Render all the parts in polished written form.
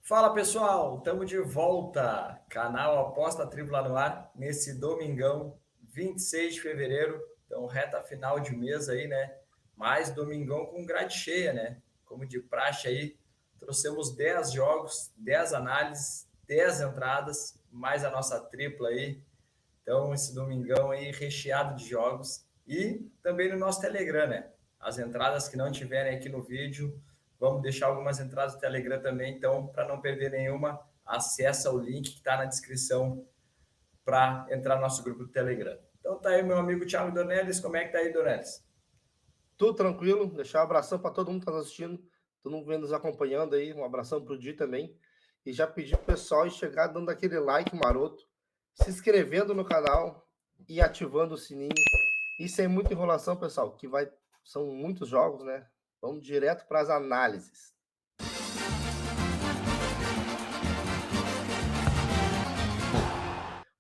Fala pessoal, estamos de volta. Canal Aposta Tripla no ar nesse domingão, 26 de fevereiro. Então, reta final de mês aí, né? Mais domingão com grade cheia, né? Como de praxe aí, trouxemos 10 jogos, 10 análises, 10 entradas, mais a nossa tripla aí. Então, esse domingão aí recheado de jogos e também no nosso Telegram, né? As entradas que não tiverem aqui no vídeo, vamos deixar algumas entradas do Telegram também. Então, para não perder nenhuma, acessa o link que está na descrição para entrar no nosso grupo do Telegram. Então, tá aí meu amigo Thiago Dornelles. Como é que tá aí, Dornelles? Tudo tranquilo, deixar um abração para todo mundo que está assistindo, todo mundo que vem nos acompanhando aí, um abração para o Di também. E já pedir pro pessoal ir chegar dando aquele like maroto, se inscrevendo no canal e ativando o sininho. E sem muita enrolação, pessoal, são muitos jogos, né? Vamos direto para as análises.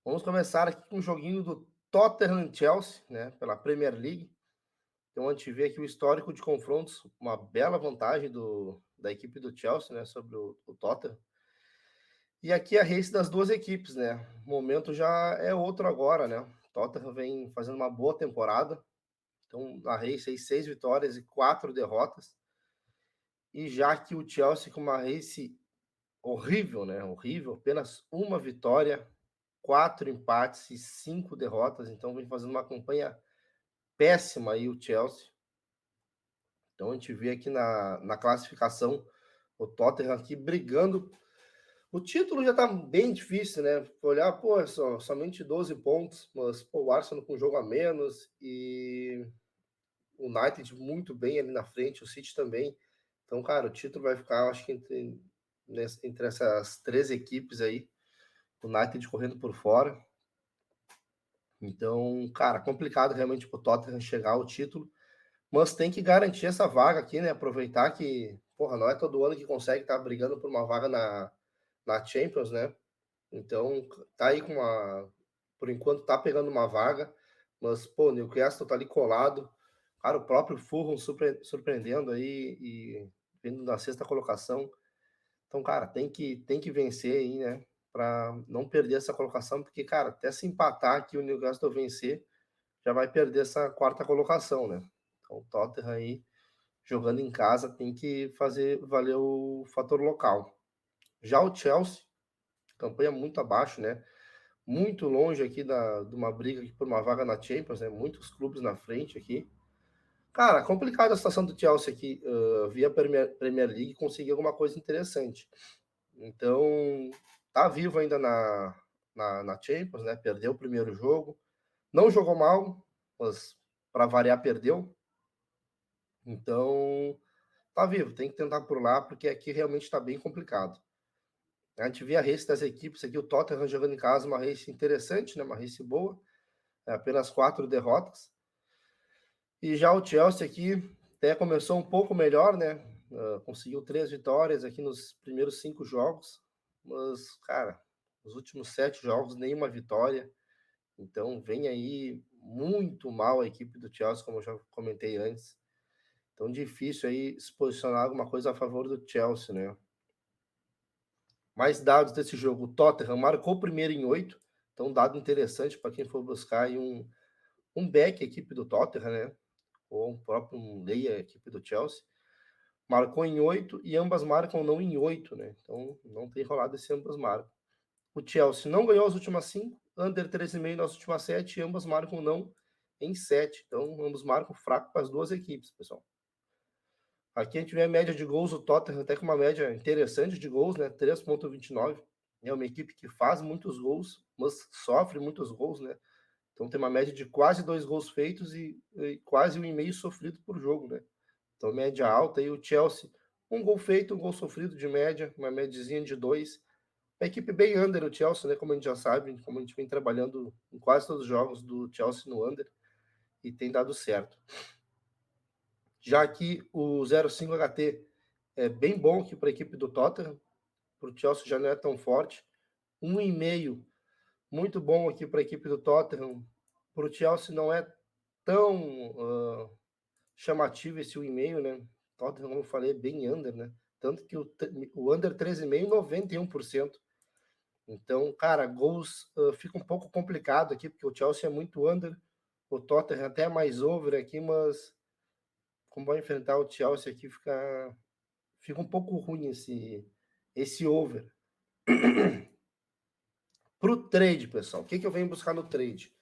Vamos começar aqui com um joguinho do Tottenham Chelsea, né? Pela Premier League. Então a gente vê aqui o histórico de confrontos, uma bela vantagem da equipe do Chelsea, né, sobre o Tottenham. E aqui a race das duas equipes, né? O momento já é outro agora, né? O Tottenham vem fazendo uma boa temporada. Então, na race aí, 6 vitórias e 4 derrotas. E já que o Chelsea com uma race horrível, né? Horrível, apenas uma vitória, 4 empates e 5 derrotas. Então, vem fazendo uma campanha péssima aí o Chelsea. Então, a gente vê aqui na classificação o Tottenham aqui brigando. O título já tá bem difícil, né? Olhar, pô, somente 12 pontos, mas pô, o Arsenal com um jogo a menos e o United muito bem ali na frente, o City também. Então, cara, o título vai ficar, acho que entre essas três equipes aí, o United correndo por fora. Então, cara, complicado realmente pro Tottenham chegar ao título, mas tem que garantir essa vaga aqui, né? Aproveitar que, porra, não é todo ano que consegue estar brigando por uma vaga na Champions, né? Então, tá aí com uma. Por enquanto, tá pegando uma vaga, mas, pô, o Newcastle tá ali colado. Cara, o próprio Fulham surpreendendo aí e vindo na sexta colocação. Então, cara, tem que vencer aí, né? Pra não perder essa colocação, porque, cara, até se empatar aqui o Newcastle vencer, já vai perder essa quarta colocação, né? Então, o Tottenham aí, jogando em casa, tem que fazer valer o fator local. Já o Chelsea, campanha muito abaixo, né? Muito longe aqui de uma briga aqui por uma vaga na Champions, né? Muitos clubes na frente aqui. Cara, complicada a situação do Chelsea aqui, via Premier League, conseguir alguma coisa interessante. Então, tá vivo ainda na Champions, né? Perdeu o primeiro jogo. Não jogou mal, mas para variar, perdeu. Então, tá vivo, tem que tentar por lá, porque aqui realmente está bem complicado. A gente vê a race das equipes aqui, o Tottenham jogando em casa, uma race interessante, né? Uma race boa, apenas 4 derrotas. E já o Chelsea aqui até começou um pouco melhor, né? Conseguiu 3 vitórias aqui nos primeiros 5 jogos, mas, cara, os últimos 7 jogos, nenhuma vitória. Então, vem aí muito mal a equipe do Chelsea, como eu já comentei antes. Então, difícil aí se posicionar alguma coisa a favor do Chelsea, né? Mais dados desse jogo. O Tottenham marcou primeiro em 8. Então, dado interessante para quem for buscar aí um back, a equipe do Tottenham, né? Ou um próprio um Leia, a equipe do Chelsea. Marcou em 8 e ambas marcam não em 8, né? Então, não tem rolado esse ambas marcam. O Chelsea não ganhou as últimas 5, under 13,5 nas últimas 7 e ambas marcam não em 7. Então, ambos marcam fraco para as duas equipes, pessoal. Aqui a gente vê a média de gols, o Tottenham até com uma média interessante de gols, né? 3,29. É uma equipe que faz muitos gols, mas sofre muitos gols, né? Então tem uma média de quase 2 gols feitos e quase 1,5 sofrido por jogo, né? Então média alta. E o Chelsea, um gol feito, um gol sofrido de média, uma médiazinha de 2. A equipe bem under, o Chelsea, né? Como a gente já sabe, como a gente vem trabalhando em quase todos os jogos do Chelsea no under e tem dado certo. Já que o 0,5 HT é bem bom aqui para a equipe do Tottenham, para o Chelsea já não é tão forte. 1,5 muito bom aqui para a equipe do Tottenham. Para o Chelsea não é tão chamativo esse 1,5, né? Tottenham, como eu falei, é bem under, né? Tanto que o under 13,5, 91%. Então, cara, gols fica um pouco complicado aqui, porque o Chelsea é muito under, o Tottenham até é mais over aqui, mas como vai enfrentar o Chelsea aqui, fica um pouco ruim esse over. Para o trade, pessoal, o que eu venho buscar no trade?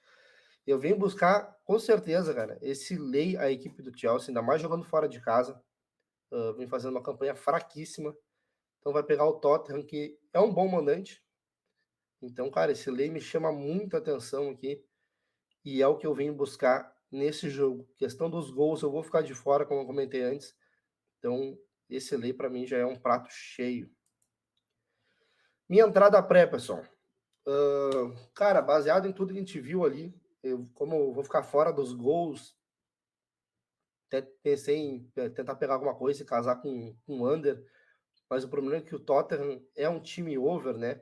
Eu venho buscar, com certeza, cara, esse lay a equipe do Chelsea, ainda mais jogando fora de casa, vem fazendo uma campanha fraquíssima, então vai pegar o Tottenham, que é um bom mandante. Então, cara, esse lay me chama muita atenção aqui, e é o que eu venho buscar nesse jogo. Questão dos gols, eu vou ficar de fora, como eu comentei antes. Então, esse lay para mim já é um prato cheio. Minha entrada pré, pessoal. Cara, baseado em tudo que a gente viu ali, como eu vou ficar fora dos gols, até pensei em tentar pegar alguma coisa e casar com under, mas o problema é que o Tottenham é um time over, né?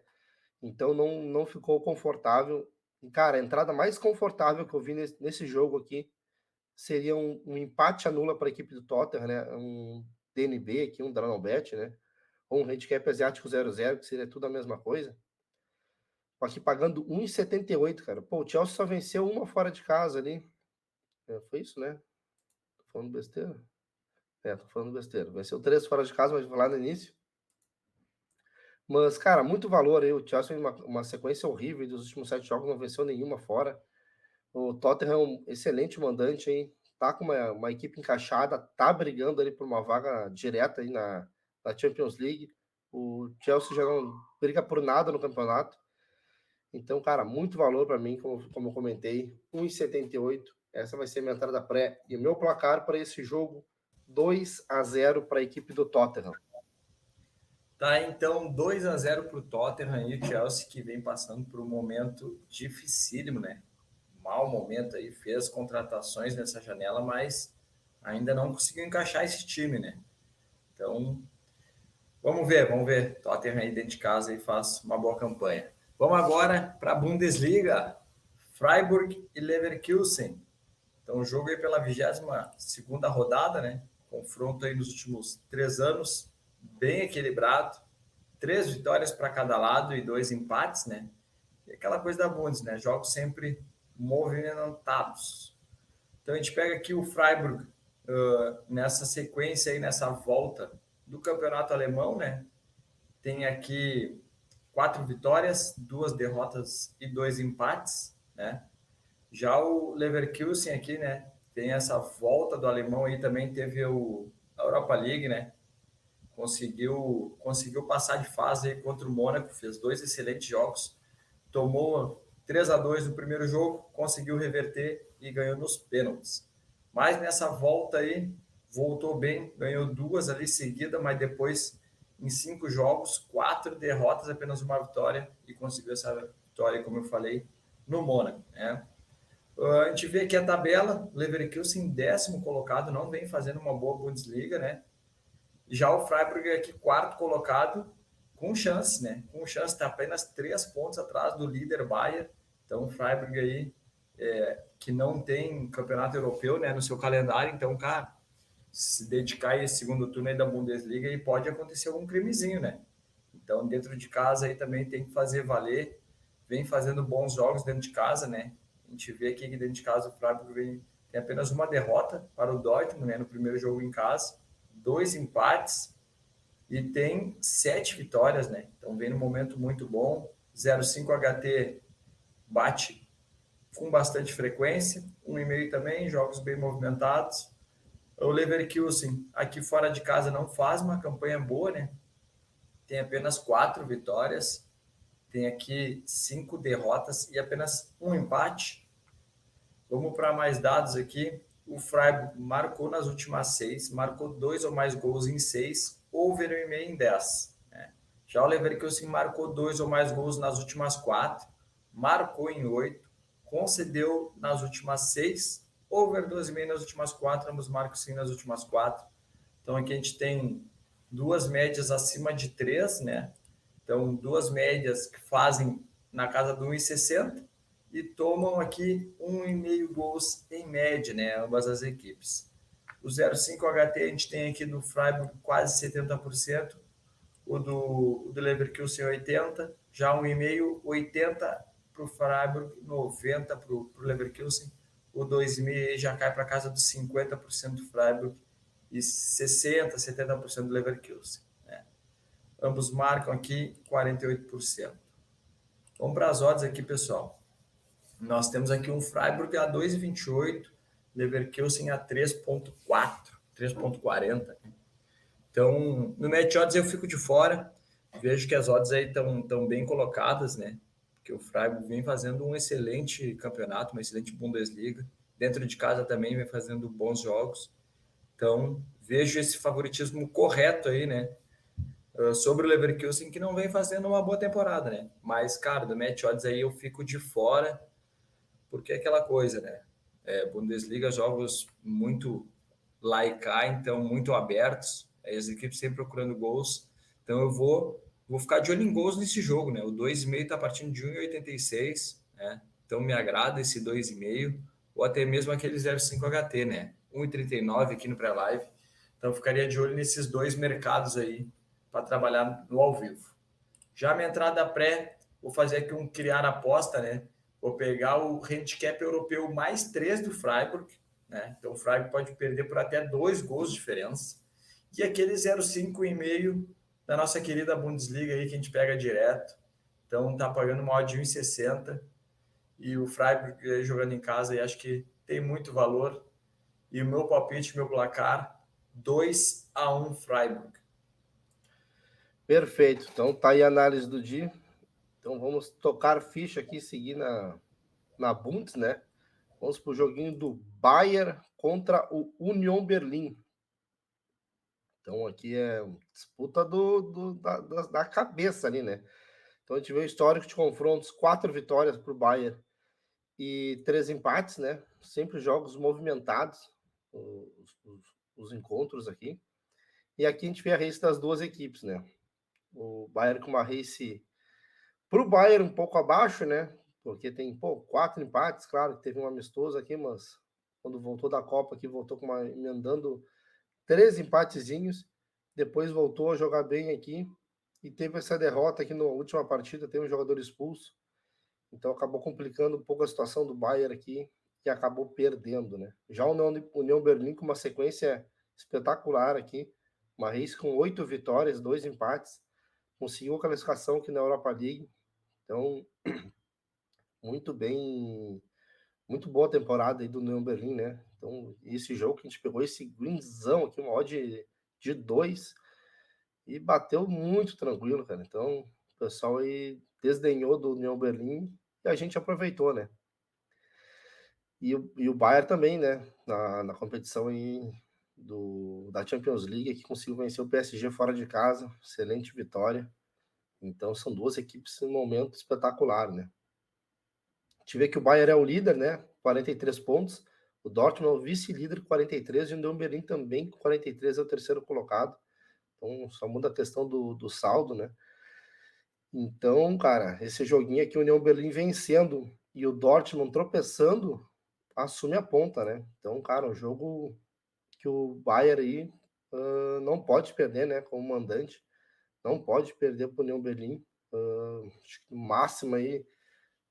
Então não ficou confortável. E, cara, a entrada mais confortável que eu vi nesse jogo aqui seria um empate anula para a equipe do Tottenham, né? Um DNB aqui, um Dranobet, né? Ou um handicap asiático 0-0, que seria tudo a mesma coisa. Aqui pagando 1,78, cara. Pô, o Chelsea só venceu uma fora de casa ali. Foi isso, né? Tô falando besteira? Tô falando besteira. Venceu 3 fora de casa, mas vou lá no início. Mas, cara, muito valor aí. O Chelsea uma sequência horrível dos últimos 7 jogos, não venceu nenhuma fora. O Tottenham é um excelente mandante aí. Tá com uma equipe encaixada, tá brigando ali por uma vaga direta aí na Champions League. O Chelsea já não briga por nada no campeonato. Então, cara, muito valor para mim, como eu comentei, 1,78. Essa vai ser minha entrada pré. E o meu placar para esse jogo, 2-0 para a equipe do Tottenham. Tá, então 2-0 para o Tottenham e o Chelsea, que vem passando por um momento dificílimo, né? Mau momento aí, fez contratações nessa janela, mas ainda não conseguiu encaixar esse time, né? Então, vamos ver. Tottenham aí dentro de casa e faz uma boa campanha. Vamos agora para a Bundesliga. Freiburg e Leverkusen. Então, o jogo aí pela 22ª rodada, né? Confronto aí nos últimos 3 anos, bem equilibrado. 3 vitórias para cada lado e 2 empates, né? E aquela coisa da Bundes, né? Jogos sempre movimentados. Então, a gente pega aqui o Freiburg nessa sequência aí, nessa volta do campeonato alemão, né? Tem aqui 4 vitórias, 2 derrotas e 2 empates, né? Já o Leverkusen aqui, né? Tem essa volta do alemão aí, também teve a Europa League, né? Conseguiu passar de fase aí contra o Mônaco, fez 2 excelentes jogos, tomou 3-2 no primeiro jogo, conseguiu reverter e ganhou nos pênaltis. Mas nessa volta aí, voltou bem, ganhou 2 ali seguida, mas depois em 5 jogos, 4 derrotas, apenas uma vitória, e conseguiu essa vitória, como eu falei, no Mônaco, né? A gente vê aqui a tabela, Leverkusen 10º colocado, não vem fazendo uma boa Bundesliga, né? Já o Freiburg aqui 4º colocado, com chance, né? Com chance, está apenas 3 pontos atrás do líder Bayern. Então o Freiburg aí, que não tem campeonato europeu, né, no seu calendário, então, cara, se dedicar a esse segundo turno aí da Bundesliga, aí pode acontecer algum crimezinho, né? Então, dentro de casa aí também tem que fazer valer, vem fazendo bons jogos dentro de casa, né? A gente vê aqui que dentro de casa o Freiburg tem apenas uma derrota para o Dortmund, né, no primeiro jogo em casa, 2 empates e tem 7 vitórias, né? Então vem num momento muito bom. 0,5 HT bate com bastante frequência, 1,5 também, jogos bem movimentados. O Leverkusen aqui fora de casa não faz uma campanha boa, né? Tem apenas 4 vitórias, tem aqui 5 derrotas e apenas um empate. Vamos para mais dados aqui. O Freiburg marcou nas últimas 6, marcou 2 ou mais gols em 6, over 1,5 em 10. Né? Já o Leverkusen marcou 2 ou mais gols nas últimas 4, marcou em 8, concedeu nas últimas 6, over 2,5 nas últimas 4, ambos marcos sim nas últimas 4. Então aqui a gente tem 2 médias acima de 3, né? Então 2 médias que fazem na casa do 1,60 e tomam aqui 1,5 gols em média, né? Ambas as equipes. O 0,5 HT a gente tem aqui do Freiburg quase 70%, o do Leverkusen 80%, já 1,5, 80 para o Freiburg, 90 para o Leverkusen, o 2,5 já cai para casa dos 50% do Freiburg e 60, 70% do Leverkusen. Né? Ambos marcam aqui 48%. Vamos para as odds aqui, pessoal. Nós temos aqui um Freiburg a 2,28, Leverkusen a 3,4, 3,40. Então, no match odds eu fico de fora. Vejo que as odds aí estão bem colocadas, né? Porque o Freiburg vem fazendo um excelente campeonato, uma excelente Bundesliga. Dentro de casa também vem fazendo bons jogos. Então, vejo esse favoritismo correto aí, né? Sobre o Leverkusen, que não vem fazendo uma boa temporada, né? Mas, cara, do match odds aí eu fico de fora, porque é aquela coisa, né? Bundesliga, jogos muito lá e cá, então muito abertos, as equipes sempre procurando gols. Então eu vou ficar de olho em gols nesse jogo, né? O 2,5 está partindo de 1,86, né? Então me agrada esse 2,5, ou até mesmo aquele 0,5 HT, né? 1,39 aqui no pré-live. Então eu ficaria de olho nesses dois mercados aí para trabalhar no ao vivo. Já minha entrada pré, vou fazer aqui um criar aposta, né? Vou pegar o handicap europeu mais 3 do Freiburg, né? Então o Freiburg pode perder por até 2 gols de diferença. E aquele 0,5,5 da nossa querida Bundesliga aí, que a gente pega direto. Então tá pagando uma odd de 1,60. E o Freiburg jogando em casa, e acho que tem muito valor. E o meu palpite, meu placar, 2-1 Freiburg. Perfeito. Então tá aí a análise do dia. Então vamos tocar ficha aqui, seguir na Bundes, né? Vamos pro joguinho do Bayern contra o Union Berlim. Então aqui é disputa da cabeça ali, né? Então a gente vê o histórico de confrontos, 4 vitórias para o Bayern e 3 empates, né? Sempre jogos movimentados, os encontros aqui. E aqui a gente vê a race das duas equipes, né? O Bayern com uma race para o Bayern um pouco abaixo, né? Porque tem, 4 empates, claro, que teve um amistoso aqui, mas quando voltou da Copa aqui, voltou com emendando 3 empatezinhos, depois voltou a jogar bem aqui e teve essa derrota aqui na última partida, teve um jogador expulso, então acabou complicando um pouco a situação do Bayern aqui e acabou perdendo, né? Já o União Berlim com uma sequência espetacular aqui, uma race com 8 vitórias, 2 empates, conseguiu a classificação aqui na Europa League, então muito bem, muito boa temporada aí do União Berlim, né? Então esse jogo que a gente pegou esse greenzão aqui, uma odd de 2 e bateu muito tranquilo, cara. Então o pessoal aí desdenhou do União Berlim e a gente aproveitou, né? E o Bayern também, né? Na competição aí da Champions League, que conseguiu vencer o PSG fora de casa, excelente vitória. Então são duas equipes em um momento espetacular, né? A gente vê que o Bayern é o líder, né? 43 pontos. O Dortmund é o vice-líder, 43. E o União Berlim também, 43, é o terceiro colocado. Então só muda a questão do saldo, né? Então, cara, esse joguinho aqui, o União Berlim vencendo e o Dortmund tropeçando, assume a ponta, né? Então, cara, um jogo que o Bayern aí não pode perder, né? Como mandante, não pode perder para o União Berlim. Acho que no máximo aí,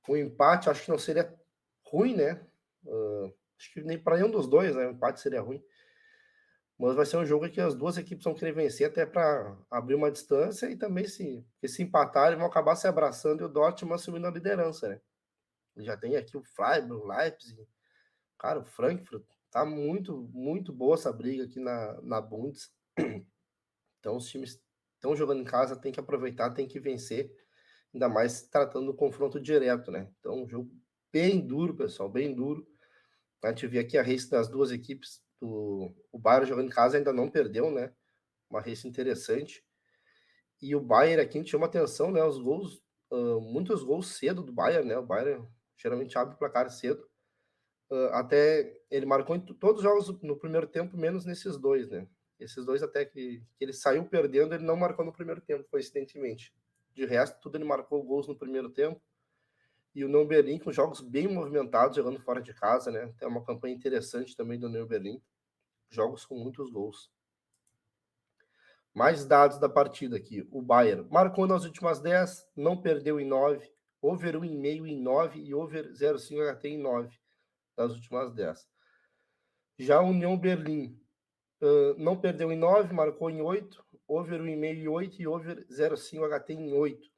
um empate, acho que não seria ruim, né? Acho que nem para nenhum dos dois, né? O empate seria ruim. Mas vai ser um jogo que as duas equipes vão querer vencer até para abrir uma distância e também se empatarem vão acabar se abraçando e o Dortmund assumindo a liderança, né? Já tem aqui o Freiburg, o Leipzig, cara, o Frankfurt. Tá muito, muito boa essa briga aqui na Bundes. Então os times estão jogando em casa, tem que aproveitar, tem que vencer. Ainda mais tratando do confronto direto, né? Então um jogo bem duro, pessoal, bem duro. A gente vê aqui a race das duas equipes. O Bayern jogando em casa ainda não perdeu, né? Uma race interessante. E o Bayern aqui a gente chama atenção, né? Os gols, muitos gols cedo do Bayern, né? O Bayern geralmente abre o placar cedo. Até ele marcou em todos os jogos no primeiro tempo, menos nesses dois, né? Esses dois até que ele saiu perdendo, ele não marcou no primeiro tempo, coincidentemente. De resto, tudo ele marcou gols no primeiro tempo. E o União Berlim com jogos bem movimentados, jogando fora de casa, né? Tem uma campanha interessante também do União Berlim. jogos com muitos gols. Mais dados da partida aqui. O Bayern marcou nas últimas 10, não perdeu em 9, over 1,5 em 9 e over 0,5 HT em 9 das últimas 10. Já a União Berlim não perdeu em 9, marcou em 8, over 1,5 em 8 e over 0,5 HT em 8.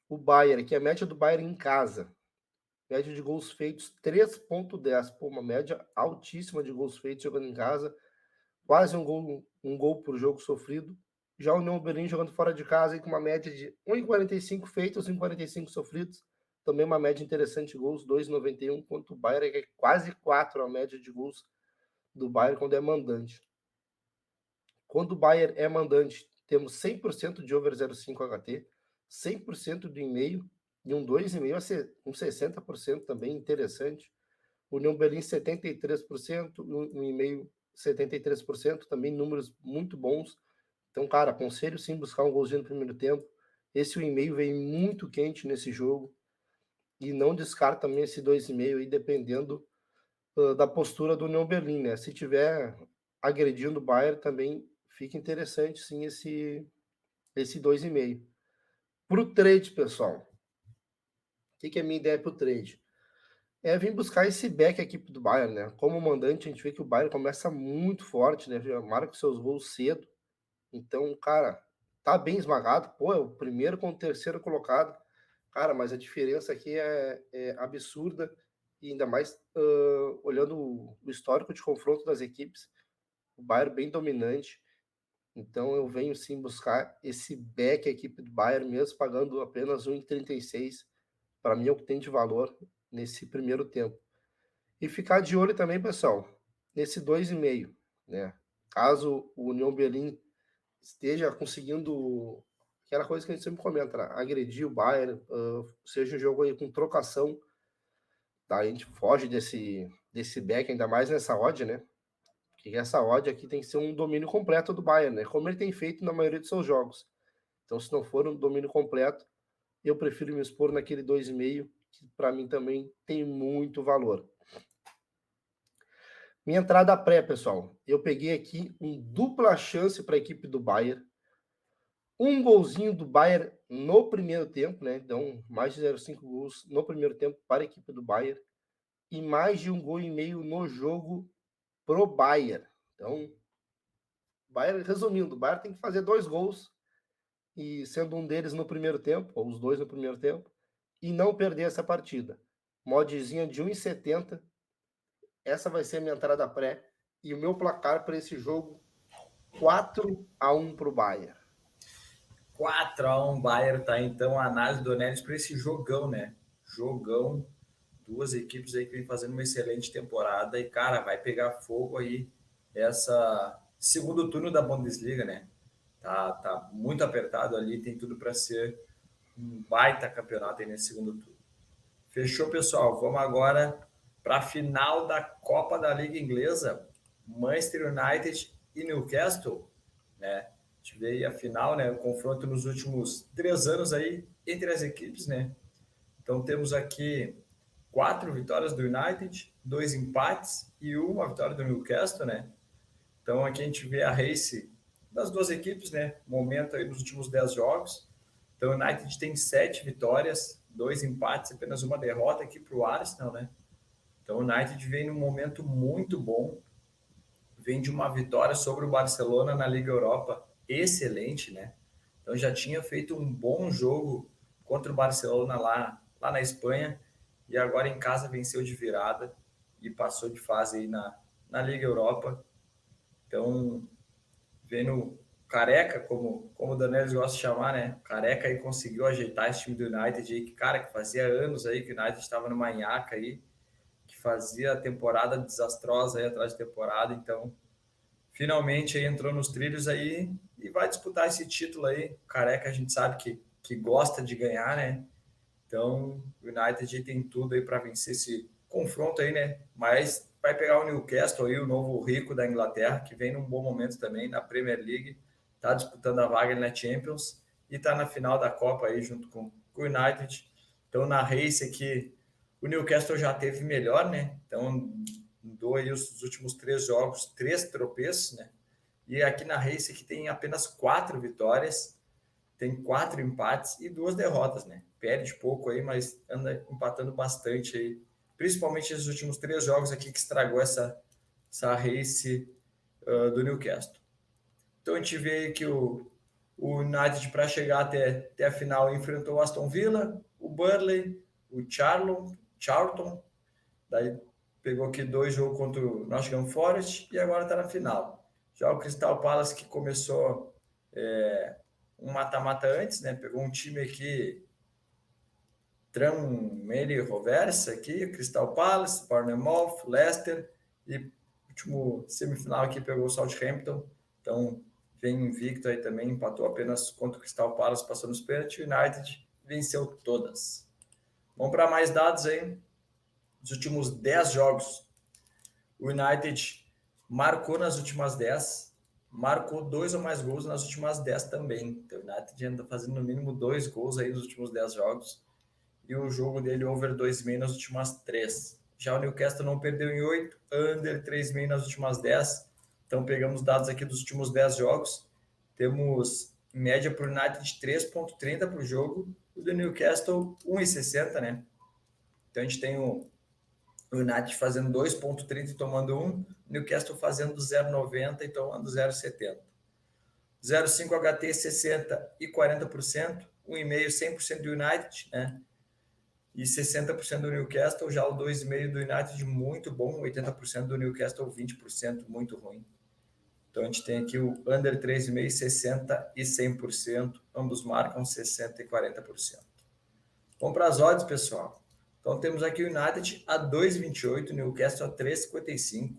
O Bayern, que é a média do Bayern em casa, média de gols feitos 3,10. Pô, uma média altíssima de gols feitos jogando em casa, quase um gol por jogo sofrido. Já o União Berlim jogando fora de casa aí, com uma média de 1,45 feitos, 1,45 sofridos. Também uma média interessante de gols, 2,91, enquanto o Bayern é quase 4 a média de gols do Bayern quando é mandante. Quando o Bayern é mandante, temos 100% de over 0,5 HT, 100% do e-mail e um 2,5 com 60% também interessante. União Berlim 73%, um e-mail 73%, também números muito bons. Então, cara, aconselho sim buscar um golzinho no primeiro tempo. Esse e-mail vem muito quente nesse jogo e não descarta também esse 2,5 aí, dependendo da postura do União Berlim, né? Se tiver agredindo o Bayern, também fica interessante sim esse 2,5. Para o trade, pessoal, o que é a minha ideia para o trade? É vir buscar esse back aqui do Bayern, né? Como mandante, a gente vê que o Bayern começa muito forte, né? Já marca seus gols cedo. Então, cara, tá bem esmagado. Pô, é o primeiro com o terceiro colocado. Cara, mas a diferença aqui é absurda. E ainda mais olhando o histórico de confronto das equipes. O Bayern bem dominante. Então eu venho sim buscar esse back, a equipe do Bayern, mesmo pagando apenas 1,36. Para mim é o que tem de valor nesse primeiro tempo. E ficar de olho também, pessoal, nesse 2,5, né? Caso o União Berlim esteja conseguindo aquela coisa que a gente sempre comenta, né? Agredir o Bayern, seja um jogo aí com trocação, tá? A gente foge desse back, ainda mais nessa odd, né? Porque essa odd aqui tem que ser um domínio completo do Bayern, né? Como ele tem feito na maioria dos seus jogos. Então, se não for um domínio completo, eu prefiro me expor naquele 2,5, que para mim também tem muito valor. Minha entrada pré, pessoal. Eu peguei aqui um dupla chance para a equipe do Bayern. Um golzinho do Bayern no primeiro tempo, né? Então, mais de 0,5 gols no primeiro tempo para a equipe do Bayern. E mais de 1,5 gols no jogo pro Bayern. Então, Bayern, resumindo, o Bayern tem que fazer 2 gols, e sendo um deles no primeiro tempo, ou os dois no primeiro tempo, e não perder essa partida. Modzinha de 1,70. Essa vai ser a minha entrada pré. E o meu placar para esse jogo, 4-1 para o Bayern. 4-1 Bayern, tá? Então a análise do Neres para esse jogão, né? Jogão, duas equipes aí que vem fazendo uma excelente temporada e, cara, vai pegar fogo aí essa segundo turno da Bundesliga, né? Tá muito apertado ali, tem tudo para ser um baita campeonato aí nesse segundo turno. Fechou, pessoal? Vamos agora para a final da Copa da Liga Inglesa, Manchester United e Newcastle, né? Tive a final, né? O confronto nos últimos 3 anos aí entre as equipes, né? Então temos aqui 4 vitórias do United, 2 empates e uma vitória do Newcastle, né? Então aqui a gente vê a race das duas equipes, né? Momento aí nos últimos 10 jogos. Então o United tem 7 vitórias, 2 empates, apenas uma derrota aqui para o Arsenal, né? Então o United vem num momento muito bom, vem de uma vitória sobre o Barcelona na Liga Europa, excelente, né? Então já tinha feito um bom jogo contra o Barcelona lá na Espanha e agora em casa venceu de virada e passou de fase aí na Liga Europa. Então, vendo Careca, como o Danelis gosta de chamar, né? Careca aí conseguiu ajeitar esse time do United aí, que, cara, que fazia anos aí que o United estava numa nhaca aí, que fazia temporada desastrosa aí atrás de temporada, então finalmente aí entrou nos trilhos aí e vai disputar esse título aí. Careca a gente sabe que gosta de ganhar, né? Então o United tem tudo aí para vencer esse confronto aí, né? Mas vai pegar o Newcastle aí, o novo rico da Inglaterra, que vem num bom momento também na Premier League, tá disputando a vaga na Champions e tá na final da Copa aí junto com o United. Então na race aqui o Newcastle já teve melhor, né? Então andou aí os últimos 3 jogos, 3 tropeços, né? E aqui na Race que tem apenas 4 vitórias, tem 4 empates e 2 derrotas, né? Perde pouco aí, mas anda empatando bastante aí. Principalmente esses últimos 3 jogos aqui que estragou essa Race do Newcastle. Então a gente vê aí que o United, para chegar até a final, enfrentou o Aston Villa, o Burnley, o Charlton, daí pegou aqui 2 jogos contra o Nottingham Forest e agora está na final. Já o Crystal Palace, que começou um mata-mata antes, né? Pegou um time aqui, Tranmere Roversa aqui, Crystal Palace, Bournemouth, Leicester e último semifinal aqui pegou o Southampton. Então vem invicto aí também, empatou apenas contra o Crystal Palace, passou nos pênaltis. United venceu todas. Vamos para mais dados aí. Nos últimos 10 jogos, o United marcou nas últimas 10, marcou 2 ou mais gols nas últimas 10 também. Então, o United anda fazendo no mínimo 2 gols aí nos últimos 10 jogos. E o jogo dele over 2,5 nas últimas 3. Já o Newcastle não perdeu em 8, under 3,5 nas últimas 10. Então, pegamos dados aqui dos últimos 10 jogos. Temos média para o United 3,30 para o jogo. O do Newcastle 1,60, né? Então, a gente tem o United fazendo 2,30 e tomando 1, Newcastle fazendo 0,90 e tomando 0,70. 0,5 HT 60 e 40%, 1,5 100% do United, né? E 60% do Newcastle, já o 2,5 do United muito bom, 80% do Newcastle, 20% muito ruim. Então a gente tem aqui o under 3,5, 60 e 100%, ambos marcam 60 e 40%. Vamos para as odds, pessoal. Então temos aqui o United a 2,28, Newcastle a 3,55.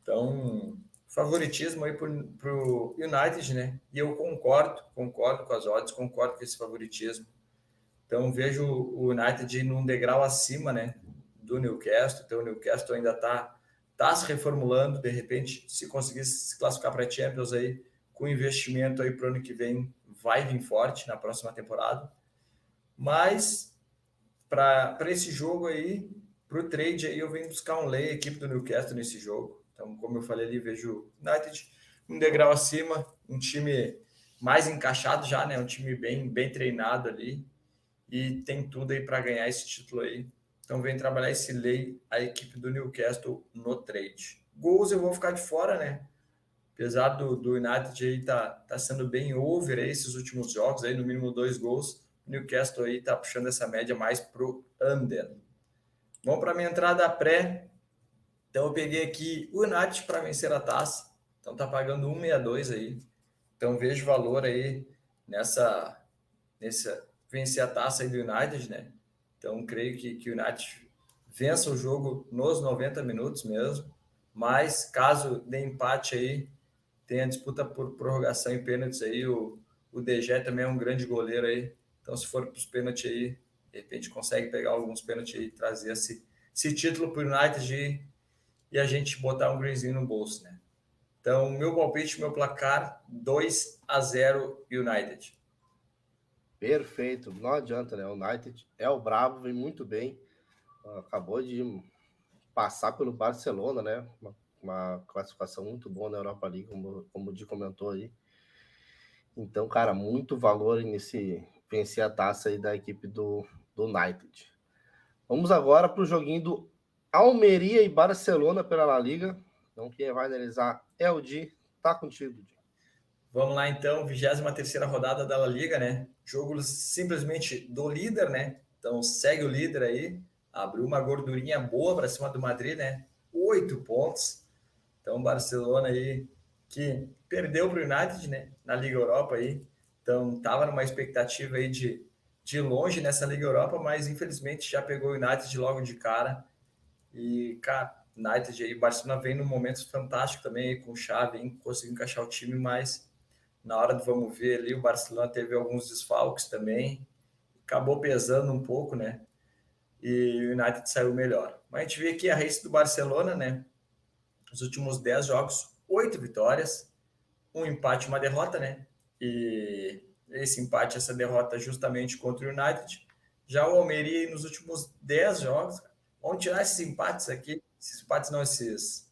Então, favoritismo aí para o United, né? E eu concordo com as odds, concordo com esse favoritismo. Então, vejo o United num degrau acima, né, do Newcastle. Então, o Newcastle ainda tá se reformulando. De repente, se conseguir se classificar para a Champions aí, com investimento aí para o ano que vem, vai vir forte na próxima temporada. Mas, para esse jogo aí, para o trade aí, eu venho buscar um lay, equipe do Newcastle nesse jogo. Então, como eu falei ali, vejo o United um degrau acima, um time mais encaixado já, né, um time bem treinado ali. E tem tudo aí para ganhar esse título aí. Então vem trabalhar esse lay a equipe do Newcastle no trade. Gols eu vou ficar de fora, né? Apesar do United aí tá sendo bem over aí esses últimos jogos, aí no mínimo 2 gols. O Newcastle aí tá puxando essa média mais pro under. Vamos para minha entrada pré. Então eu peguei aqui o United para vencer a taça. Então tá pagando 1,62 aí. Então vejo valor aí nessa vencer a taça aí do United, né? Então, creio que o United vença o jogo nos 90 minutos mesmo, mas caso dê empate aí, tem a disputa por prorrogação e pênaltis aí, o De Gea também é um grande goleiro aí, então se for para os pênaltis aí, de repente consegue pegar alguns pênaltis aí e trazer esse título para o United e a gente botar um greenzinho no bolso, né? Então, meu palpite, meu placar, 2-0 United. Perfeito, não adianta, né? O United é o brabo, vem muito bem. Acabou de passar pelo Barcelona, né? Uma classificação muito boa na Europa League, como o Di comentou aí. Então, cara, muito valor nesse vencer a taça aí da equipe do United. Vamos agora para o joguinho do Almeria e Barcelona pela La Liga. Então, quem vai analisar é o Di. Tá contigo, Di. Vamos lá, então, 23ª rodada da La Liga, né? Jogo simplesmente do líder, né? Então, segue o líder aí. Abriu uma gordurinha boa para cima do Madrid, né? 8 pontos. Então, Barcelona aí, que perdeu para o United, né? Na Liga Europa aí. Então, tava numa expectativa aí de longe nessa Liga Europa, mas infelizmente já pegou o United logo de cara. E, cara, United aí, Barcelona vem num momento fantástico também, com chave, hein? Conseguiu encaixar o time, mas na hora do vamos ver ali, o Barcelona teve alguns desfalques também, acabou pesando um pouco, né? E o United saiu melhor. Mas a gente vê aqui a race do Barcelona, né? Os últimos 10 jogos, 8 vitórias, um empate e uma derrota, né? E esse empate, essa derrota justamente contra o United. Já o Almeria, nos últimos 10 jogos, vamos tirar esses empates aqui, esses empates não, esses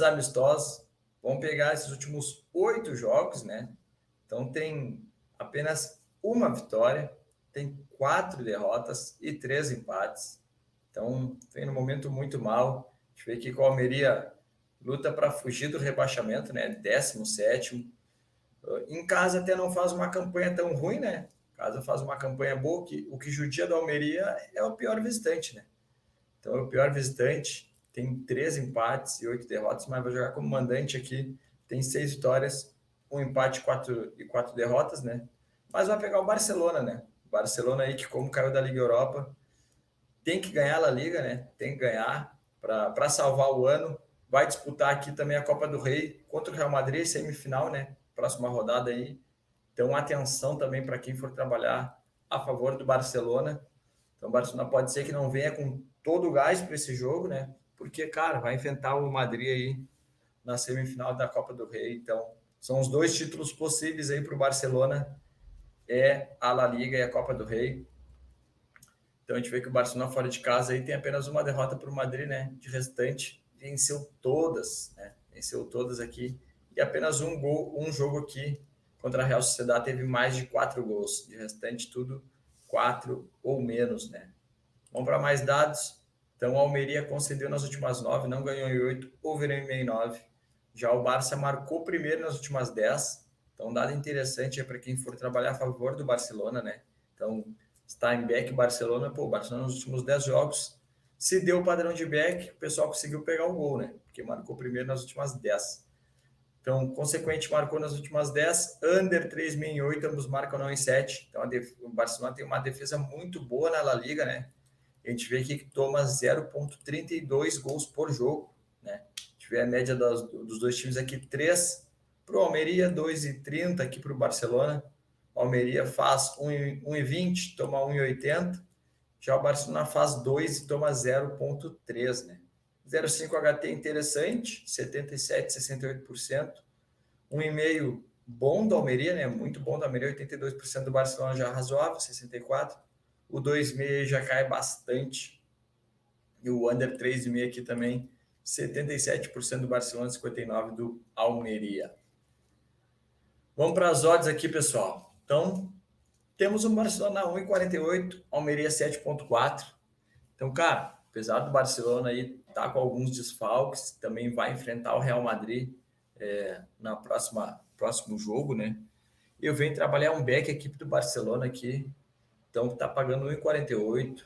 amistosos, vão pegar esses últimos 8 jogos, né? Então tem apenas uma vitória, tem 4 derrotas e 3 empates. Então vem num momento muito mal. A gente vê que o Almeria luta para fugir do rebaixamento, né? 17º. Em casa até não faz uma campanha tão ruim, né? Em casa faz uma campanha boa, que o que judia do Almeria é o pior visitante, né? Então é o pior visitante, tem 3 empates e 8 derrotas, mas vai jogar como mandante aqui, tem 6 vitórias, um empate e 4 derrotas, né? Mas vai pegar o Barcelona, né? O Barcelona aí que, como caiu da Liga Europa, tem que ganhar a La Liga, né? Tem que ganhar para salvar o ano. Vai disputar aqui também a Copa do Rei contra o Real Madrid, semifinal, né? Próxima rodada aí. Então, atenção também para quem for trabalhar a favor do Barcelona. Então, o Barcelona pode ser que não venha com todo o gás para esse jogo, né? Porque, cara, vai enfrentar o Madrid aí na semifinal da Copa do Rei. Então, são os 2 títulos possíveis aí para o Barcelona, é a La Liga e a Copa do Rei. Então, a gente vê que o Barcelona fora de casa aí tem apenas uma derrota para o Madrid, né? De restante, venceu todas, né? Venceu todas aqui. E apenas um jogo aqui contra a Real Sociedad teve mais de 4 gols. De restante, tudo 4 ou menos, né? Vamos para mais dados. Então, o Almeria concedeu nas últimas 9, não ganhou em 8, overall em 9. Já o Barça marcou primeiro nas últimas 10. Então, um dado interessante é para quem for trabalhar a favor do Barcelona, né? Então, Steinbeck, Barcelona, pô, o Barcelona nos últimos 10 jogos, se deu o padrão de back, o pessoal conseguiu pegar o gol, né? Porque marcou primeiro nas últimas 10. Então, consequente, marcou nas últimas 10, under 3,5 em 8, ambos marcam não em 7. Então, o Barcelona tem uma defesa muito boa na La Liga, né? A gente vê aqui que toma 0,32 gols por jogo, né? A gente vê a média dos 2 times aqui, 3 para o Almeria, 2,30 aqui para o Barcelona. O Almeria faz 1,20, toma 1,80. Já o Barcelona faz 2 e toma 0,3, né? 0,5 HT interessante, 77, 68%. 1,5 bom do Almeria, né? Muito bom do Almeria, 82% do Barcelona já razoável, 64%. O 2,5 já cai bastante. E o under 3,5 aqui também, 77% do Barcelona, 59% do Almeria. Vamos para as odds aqui, pessoal. Então, temos o Barcelona 1,48, Almeria 7,4. Então, cara, apesar do Barcelona aí tá com alguns desfalques, também vai enfrentar o Real Madrid na próximo jogo, né? Eu venho trabalhar um back equipe do Barcelona aqui, então tá pagando 1,48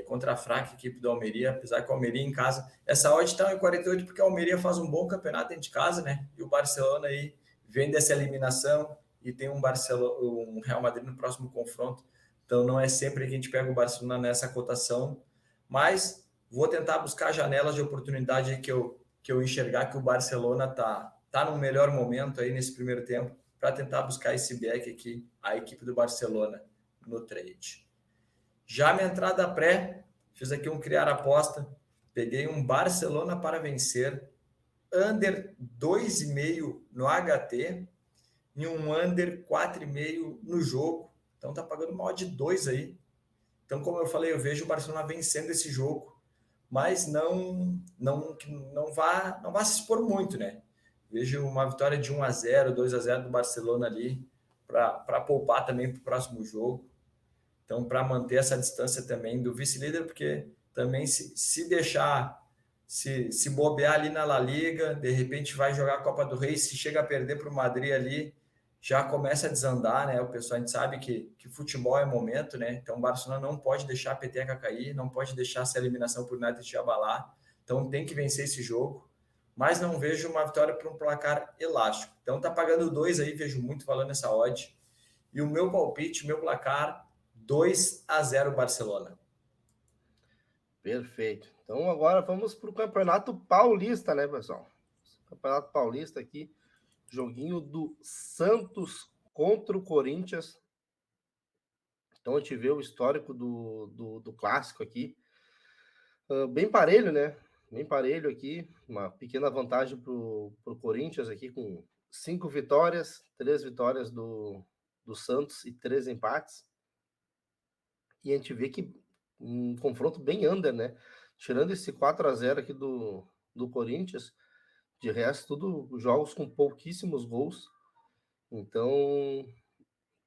contra a fraca equipe do Almeria, apesar que o Almeria em casa, essa odd está em 48 porque a Almeria faz um bom campeonato dentro de casa, né? E o Barcelona aí vem dessa eliminação e tem um Real Madrid no próximo confronto. Então não é sempre que a gente pega o Barcelona nessa cotação, mas vou tentar buscar janelas de oportunidade que eu enxergar que o Barcelona tá no melhor momento aí nesse primeiro tempo para tentar buscar esse back aqui, a equipe do Barcelona no trade. Já minha entrada pré, fiz aqui um criar aposta, peguei um Barcelona para vencer, under 2,5 no HT e um under 4,5 no jogo. Então tá pagando uma odd de 2 aí. Então, como eu falei, eu vejo o Barcelona vencendo esse jogo, mas não vá se expor muito, né? Vejo uma vitória de 1-0, 2-0 do Barcelona ali para poupar também para o próximo jogo. Então, para manter essa distância também do vice-líder, porque também se deixar, se bobear ali na La Liga, de repente vai jogar a Copa do Rei, se chega a perder para o Madrid ali, já começa a desandar, né? O pessoal, a gente sabe que futebol é momento, né? Então, o Barcelona não pode deixar a peteca cair, não pode deixar essa eliminação por United te abalar. Então, tem que vencer esse jogo. Mas não vejo uma vitória por um placar elástico. Então, tá pagando 2 aí, vejo muito valor nessa odd. E o meu palpite, meu placar, 2-0 Barcelona. Perfeito. Então agora vamos para o Campeonato Paulista, né, pessoal? Campeonato Paulista aqui, joguinho do Santos contra o Corinthians. Então a gente vê o histórico do clássico aqui. Bem parelho, né? Bem parelho aqui. Uma pequena vantagem para o Corinthians aqui, com 5 vitórias, 3 vitórias do Santos e 3 empates. E a gente vê que um confronto bem under, né? tirando esse 4-0 aqui do Corinthians, de resto, tudo jogos com pouquíssimos gols. Então,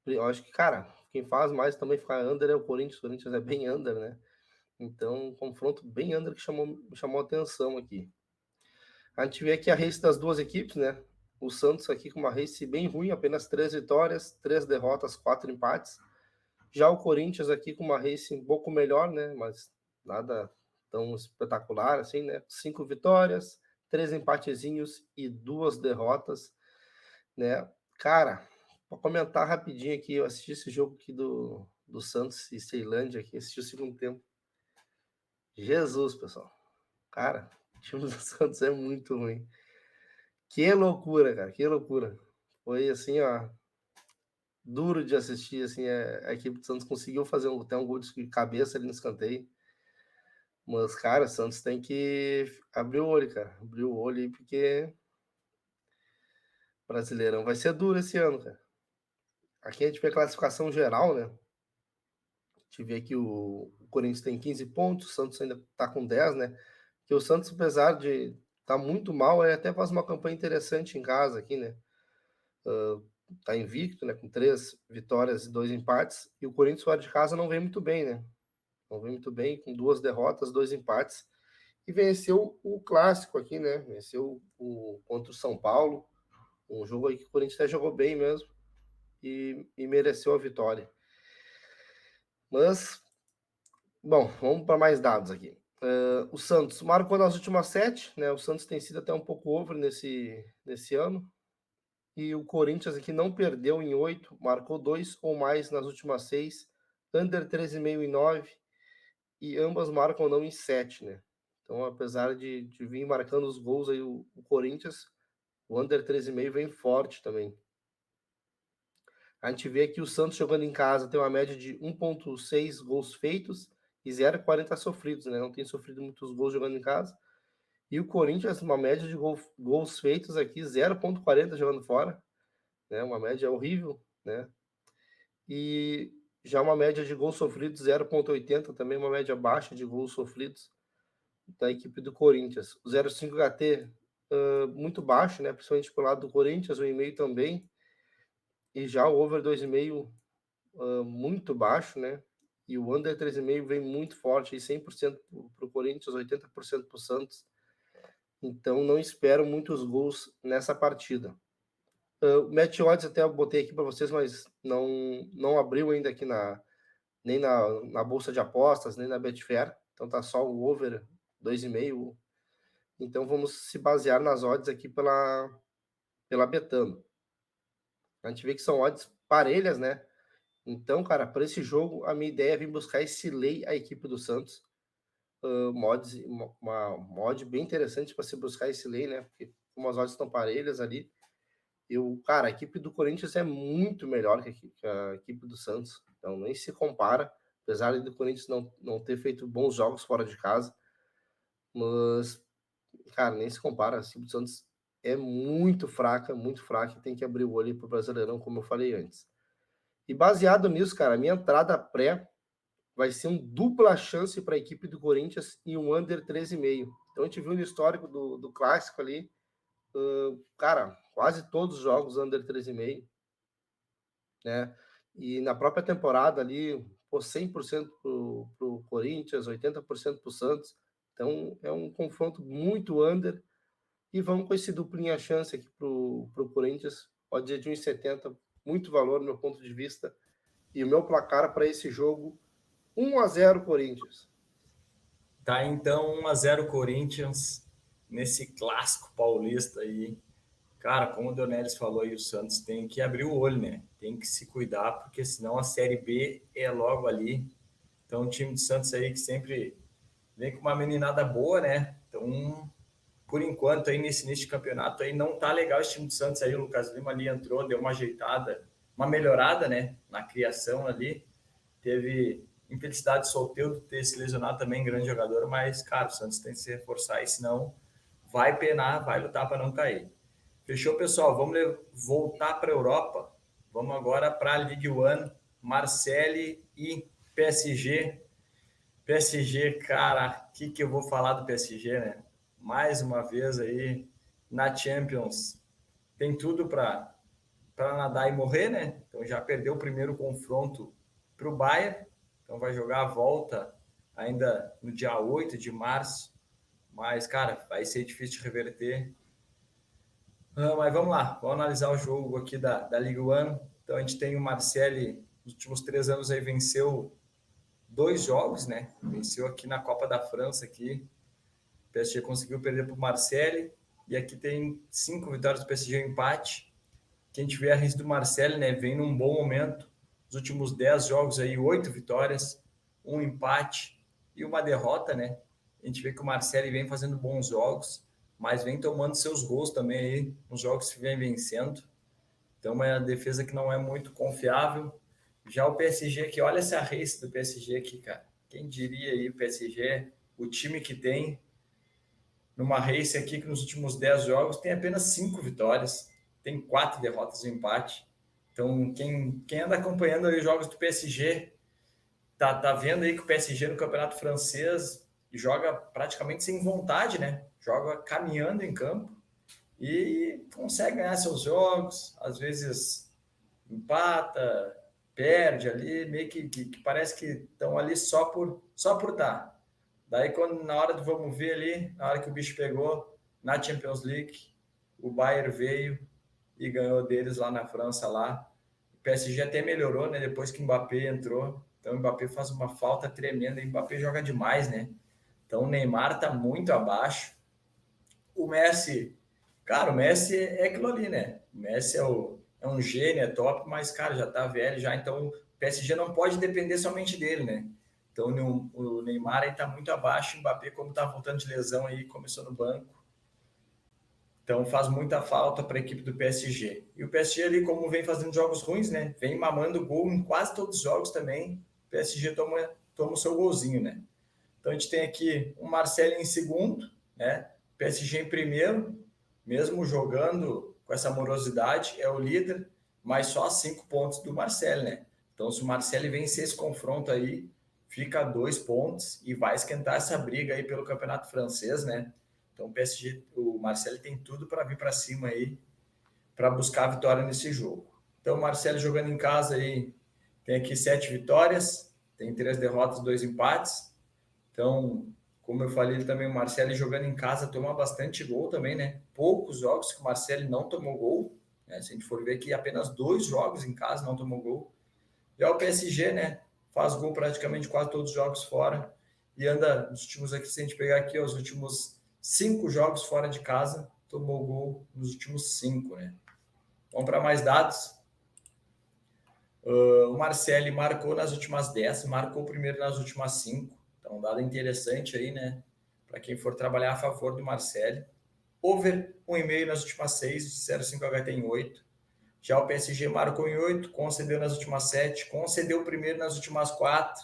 eu acho que, cara, quem faz mais também ficar under é o Corinthians. O Corinthians é bem under, né? Então, um confronto bem under que chamou atenção aqui. A gente vê aqui a race das duas equipes, né? O Santos aqui com uma race bem ruim, apenas 3 vitórias, 3 derrotas, 4 empates. Já o Corinthians aqui com uma race um pouco melhor, né? Mas nada tão espetacular assim, né? 5 vitórias, 3 empatezinhos e 2 derrotas, né? Cara, para comentar rapidinho aqui, eu assisti esse jogo aqui do Santos e Ceilândia aqui, assisti o segundo tempo. Jesus, pessoal. Cara, o time do Santos é muito ruim. Que loucura, cara, que loucura. Foi assim, ó, duro de assistir, assim, a equipe do Santos conseguiu fazer até um gol de cabeça ali no escanteio. Mas, cara, o Santos tem que abrir o olho, cara. Abrir o olho aí, porque Brasileirão vai ser duro esse ano, cara. Aqui a gente vê a classificação geral, né? A gente vê que o Corinthians tem 15 pontos, o Santos ainda tá com 10, né? Que o Santos, apesar de tá muito mal, ele até faz uma campanha interessante em casa aqui, né? Tá invicto, né? Com 3 vitórias e 2 empates. E o Corinthians fora de casa não vem muito bem, né? Não vem muito bem, com 2 derrotas, 2 empates. E venceu o clássico aqui, né? Venceu contra o São Paulo. Um jogo aí que o Corinthians até jogou bem mesmo. E mereceu a vitória. Mas, bom, vamos para mais dados aqui. O Santos marcou nas últimas 7, né? O Santos tem sido até um pouco over nesse ano. E o Corinthians aqui não perdeu em 8, marcou 2 ou mais nas últimas 6, under 13,5 em 9, e ambas marcam não em 7, né? Então, apesar de vir marcando os gols aí o Corinthians, o under 13,5 vem forte também. A gente vê aqui o Santos jogando em casa tem uma média de 1,6 gols feitos e 0,40 sofridos, né? Não tem sofrido muitos gols jogando em casa. E o Corinthians, uma média de gols feitos aqui, 0,40 jogando fora, né? Uma média horrível, né? E já uma média de gols sofridos 0,80, também uma média baixa de gols sofridos da equipe do Corinthians. O 0,5 HT muito baixo, né? Principalmente pelo lado do Corinthians, o e-mail também. E já o over 2,5 muito baixo, né? E o under 3,5 vem muito forte, 100% para o Corinthians, 80% para o Santos. Então não espero muitos gols nessa partida. O match odds até eu botei aqui para vocês, mas não abriu ainda aqui nem na bolsa de apostas, nem na Betfair. Então tá só o over 2,5. Então vamos se basear nas odds aqui pela Betano. A gente vê que são odds parelhas, né? Então, cara, para esse jogo, a minha ideia é vir buscar esse lay a equipe do Santos. Uma mod bem interessante para se buscar esse lay, né? Porque como as odds estão parelhas ali, cara, a equipe do Corinthians é muito melhor que a equipe do Santos. Então, nem se compara, apesar do Corinthians não ter feito bons jogos fora de casa. Mas, cara, nem se compara. A equipe do Santos é muito fraca, e tem que abrir o olho para o Brasileirão, como eu falei antes. E baseado nisso, cara, a minha entrada pré vai ser um dupla chance para a equipe do Corinthians e um under 13,5. Então, a gente viu no histórico do clássico ali, cara, quase todos os jogos under 13,5, né? E na própria temporada ali, 100% para o Corinthians, 80% para o Santos. Então, é um confronto muito under. E vamos com esse duplinha chance aqui para o Corinthians. Pode ser de 1,70, muito valor no meu ponto de vista. E o meu placar para esse jogo, 1-0 Corinthians. Tá, então 1-0 Corinthians nesse clássico paulista aí. Cara, como o Donelis falou aí, o Santos tem que abrir o olho, né? Tem que se cuidar, porque senão a Série B é logo ali. Então, o time do Santos aí que sempre vem com uma meninada boa, né? Então, por enquanto, aí nesse início de campeonato aí não tá legal esse time do Santos aí. O Lucas Lima ali entrou, deu uma ajeitada, uma melhorada, né? Na criação ali. Teve infelicidade de Soteldo ter se lesionado também, grande jogador, mas, cara, o Santos tem que se reforçar aí, senão vai penar, vai lutar para não cair. Fechou, pessoal? Vamos voltar para a Europa. Vamos agora para a Ligue 1, Marseille e PSG. PSG, cara, o que eu vou falar do PSG, né? Mais uma vez aí na Champions, tem tudo para nadar e morrer, né? Então já perdeu o primeiro confronto para o Bayern, então vai jogar a volta ainda no dia 8 de março, mas, cara, vai ser difícil de reverter. Mas vamos lá, vamos analisar o jogo aqui da Ligue 1. Então a gente tem o Marseille, nos últimos 3 anos aí venceu 2 jogos, né? Venceu aqui na Copa da França aqui. O PSG conseguiu perder para o Marseille e aqui tem 5 vitórias do PSG, um empate. Que a gente vê a risca do Marseille, né? Vem num bom momento. Os últimos 10 jogos aí, 8 vitórias, um empate e uma derrota, né? A gente vê que o Marseille vem fazendo bons jogos, mas vem tomando seus gols também aí nos jogos que vem vencendo. Então, uma defesa que não é muito confiável. Já o PSG aqui, olha essa race do PSG aqui, cara. Quem diria aí o PSG, o time que tem, numa race aqui que nos últimos 10 jogos tem apenas 5 vitórias, tem 4 derrotas e um empate. Então, quem anda acompanhando aí os jogos do PSG, tá vendo aí que o PSG no Campeonato Francês joga praticamente sem vontade, né? Joga caminhando em campo e consegue ganhar seus jogos, às vezes empata, perde ali, meio que parece que estão ali só por estar. Daí, quando, na hora do vamos ver ali, na hora que o bicho pegou, na Champions League, o Bayern veio e ganhou deles lá na França. Lá. O PSG até melhorou, né? Depois que o Mbappé entrou. Então, o Mbappé faz uma falta tremenda. O Mbappé joga demais, né? Então, o Neymar tá muito abaixo. O Messi, cara, o Messi é aquilo ali, né? O Messi é um gênio, é top, mas, cara, já tá velho já. Então, o PSG não pode depender somente dele, né? Então, o Neymar aí tá muito abaixo. O Mbappé, como tá voltando de lesão aí, começou no banco. Então, faz muita falta para a equipe do PSG. E o PSG ali, como vem fazendo jogos ruins, né? Vem mamando gol em quase todos os jogos também. O PSG toma o seu golzinho, né? Então, a gente tem aqui o Marcelo em segundo, né? PSG em primeiro, mesmo jogando com essa morosidade, é o líder, mas só 5 pontos do Marcelo, né? Então, se o Marcelo vencer esse confronto aí, fica 2 pontos e vai esquentar essa briga aí pelo campeonato francês, né? Então, o PSG, o Marcelo tem tudo para vir para cima aí, para buscar a vitória nesse jogo. Então, o Marcelo jogando em casa aí, tem aqui 7 vitórias, tem 3 derrotas, 2 empates. Então, como eu falei também, o Marcelo jogando em casa toma bastante gol também, né? Poucos jogos que o Marcelo não tomou gol, né? Se a gente for ver aqui, apenas 2 jogos em casa não tomou gol. Já o PSG, né? Faz gol praticamente quase todos os jogos fora e anda nos últimos aqui, se a gente pegar aqui, os últimos 5 jogos fora de casa, tomou gol nos últimos 5, né? Vamos para mais dados. O Marcelo marcou nas últimas 10, marcou primeiro nas últimas 5. Então, um dado interessante aí, né? Para quem for trabalhar a favor do Marcelo. Over 1,5 nas últimas 6, 0,5 HT em 8. Já o PSG marcou em 8, concedeu nas últimas 7, concedeu o primeiro nas últimas 4.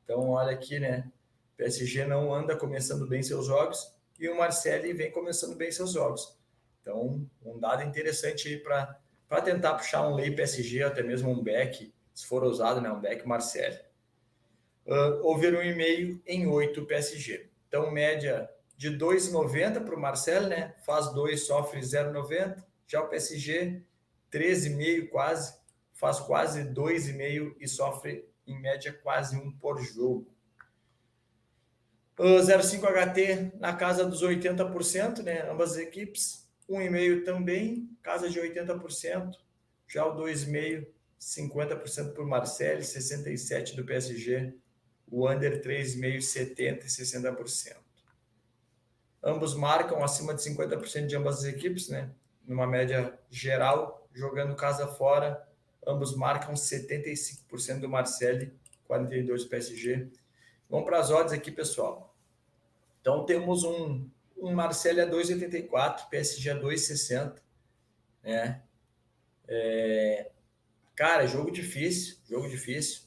Então, olha aqui, né? O PSG não anda começando bem seus jogos e o Marcelo vem começando bem seus jogos. Então, um dado interessante aí para tentar puxar um lei PSG, até mesmo um back, se for usado, né? Um back Marcelo. Over 1,5 em 8 PSG. Então, média de 2,90 para o Marcelo, né? Faz 2, sofre 0,90. Já o PSG, 13,5 quase, faz quase 2,5 e sofre em média quase 1 por jogo. 0,5 HT na casa dos 80%, né? Ambas as equipes. 1,5 também, casa de 80%. Já o 2,5, 50% para o Marcelo, 67% do PSG. O under 3,5, 70% e 60%. Ambos marcam acima de 50% de ambas as equipes, né? Numa média geral, jogando casa fora, ambos marcam 75% do Marcelo, 42% do PSG. Vamos para as odds aqui, pessoal. Então, temos um Marcelo a 2,84, PSG a 2,60. Né? Cara, jogo difícil, jogo difícil.